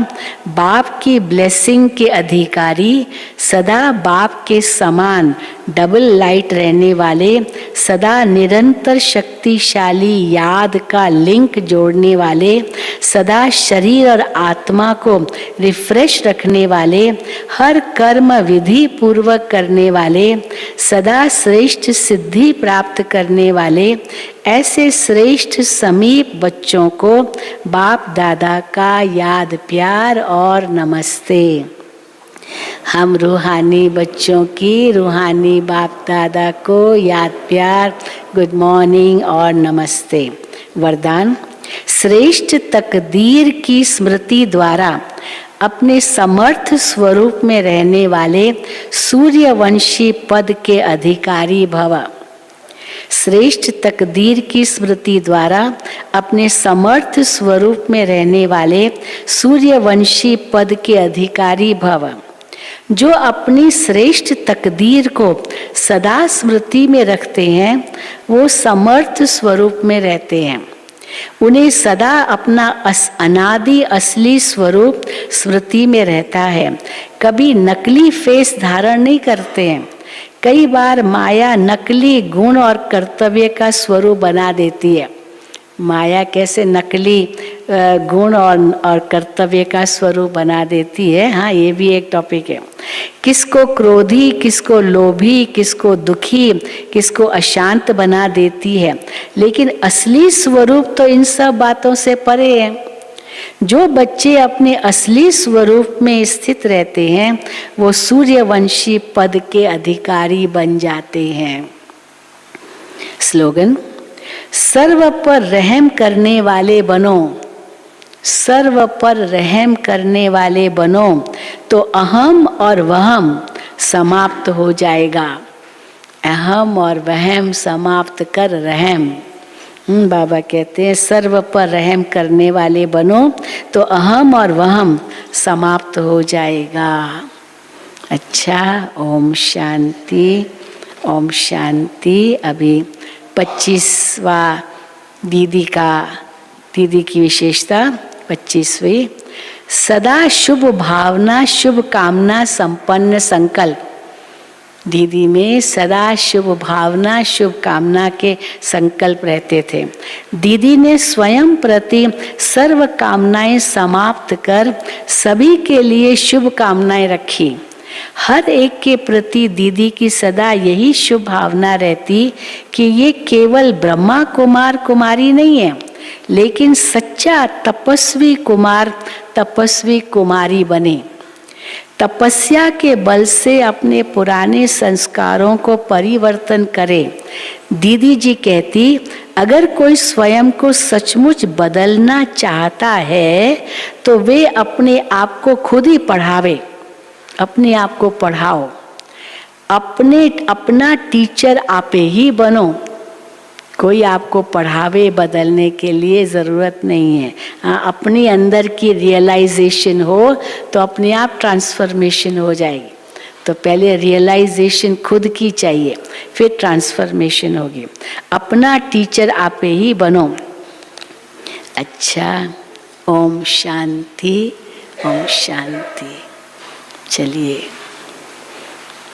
Speaker 1: बाप की ब्लेसिंग के अधिकारी, सदा बाप के समान डबल लाइट रहने वाले, सदा निरंतर शक्तिशाली याद का लिंक जोड़ने वाले, सदा शरीर और आत्मा को रिफ्रेश रखने वाले, हर कर्म विधि पूर्वक करने वाले, सदा श्रेष्ठ सिद्धि प्राप्त करने वाले, ऐसे श्रेष्ठ समीप बच्चों को बाप दादा का याद प्यार और नमस्ते। हम रूहानी बच्चों की रूहानी बाप दादा को याद प्यार, गुड मॉर्निंग और नमस्ते। वरदान, श्रेष्ठ तकदीर की स्मृति द्वारा अपने समर्थ स्वरूप में रहने वाले सूर्यवंशी पद के अधिकारी भव। श्रेष्ठ तकदीर की स्मृति द्वारा अपने समर्थ स्वरूप में रहने वाले सूर्यवंशी पद के अधिकारी भव। जो अपनी श्रेष्ठ तकदीर को सदा स्मृति में रखते हैं, वो समर्थ स्वरूप में रहते हैं। उन्हें सदा अपना अनादि असली स्वरूप स्मृति में रहता है, कभी नकली फेस धारण नहीं करते हैं। कई बार माया नकली गुण और कर्तव्य का स्वरूप बना देती है। माया कैसे नकली गुण और कर्तव्य का स्वरूप बना देती है, हाँ ये भी एक टॉपिक है। किसको क्रोधी, किसको लोभी, किसको दुखी, किसको अशांत बना देती है, लेकिन असली स्वरूप तो इन सब बातों से परे है। जो बच्चे अपने असली स्वरूप में स्थित रहते हैं, वो सूर्यवंशी पद के अधिकारी बन जाते हैं। स्लोगन, सर्व पर रहम करने वाले बनो, सर्व पर रहम करने वाले बनो, तो अहम और वहम समाप्त हो जाएगा। अहम और वहम समाप्त कर रहम। बाबा कहते हैं सर्व पर रहम करने वाले बनो, तो अहम और वहम समाप्त हो जाएगा। अच्छा, ओम शांति, ओम शांति। अभी 25वां दीदी की विशेषता 25वीं। सदा शुभ भावना, शुभ कामना संपन्न संकल्प। दीदी में सदा शुभ भावना, शुभ कामना के संकल्प रहते थे। दीदी ने स्वयं प्रति सर्व कामनाएं समाप्त कर सभी के लिए शुभ कामनाएं रखी। हर एक के प्रति दीदी की सदा यही शुभ भावना रहती कि ये केवल ब्रह्मा कुमार कुमारी नहीं है, लेकिन सच्चा तपस्वी कुमार तपस्वी कुमारी बने। तपस्या के बल से अपने पुराने संस्कारों को परिवर्तन करे। दीदी जी कहती, अगर कोई स्वयं को सचमुच बदलना चाहता है तो वे अपने आप को खुद ही पढ़ावे, अपने आप को पढ़ाओ, अपना टीचर आपे ही बनो। कोई आपको पढ़ावे बदलने के लिए ज़रूरत नहीं है। हाँ, अपने अंदर की रियलाइजेशन हो तो अपने आप ट्रांसफॉर्मेशन हो जाएगी। तो पहले रियलाइजेशन खुद की चाहिए, फिर ट्रांसफॉर्मेशन होगी। अपना टीचर आपे ही बनो। अच्छा, ओम शांति, ओम शांति। चलिए।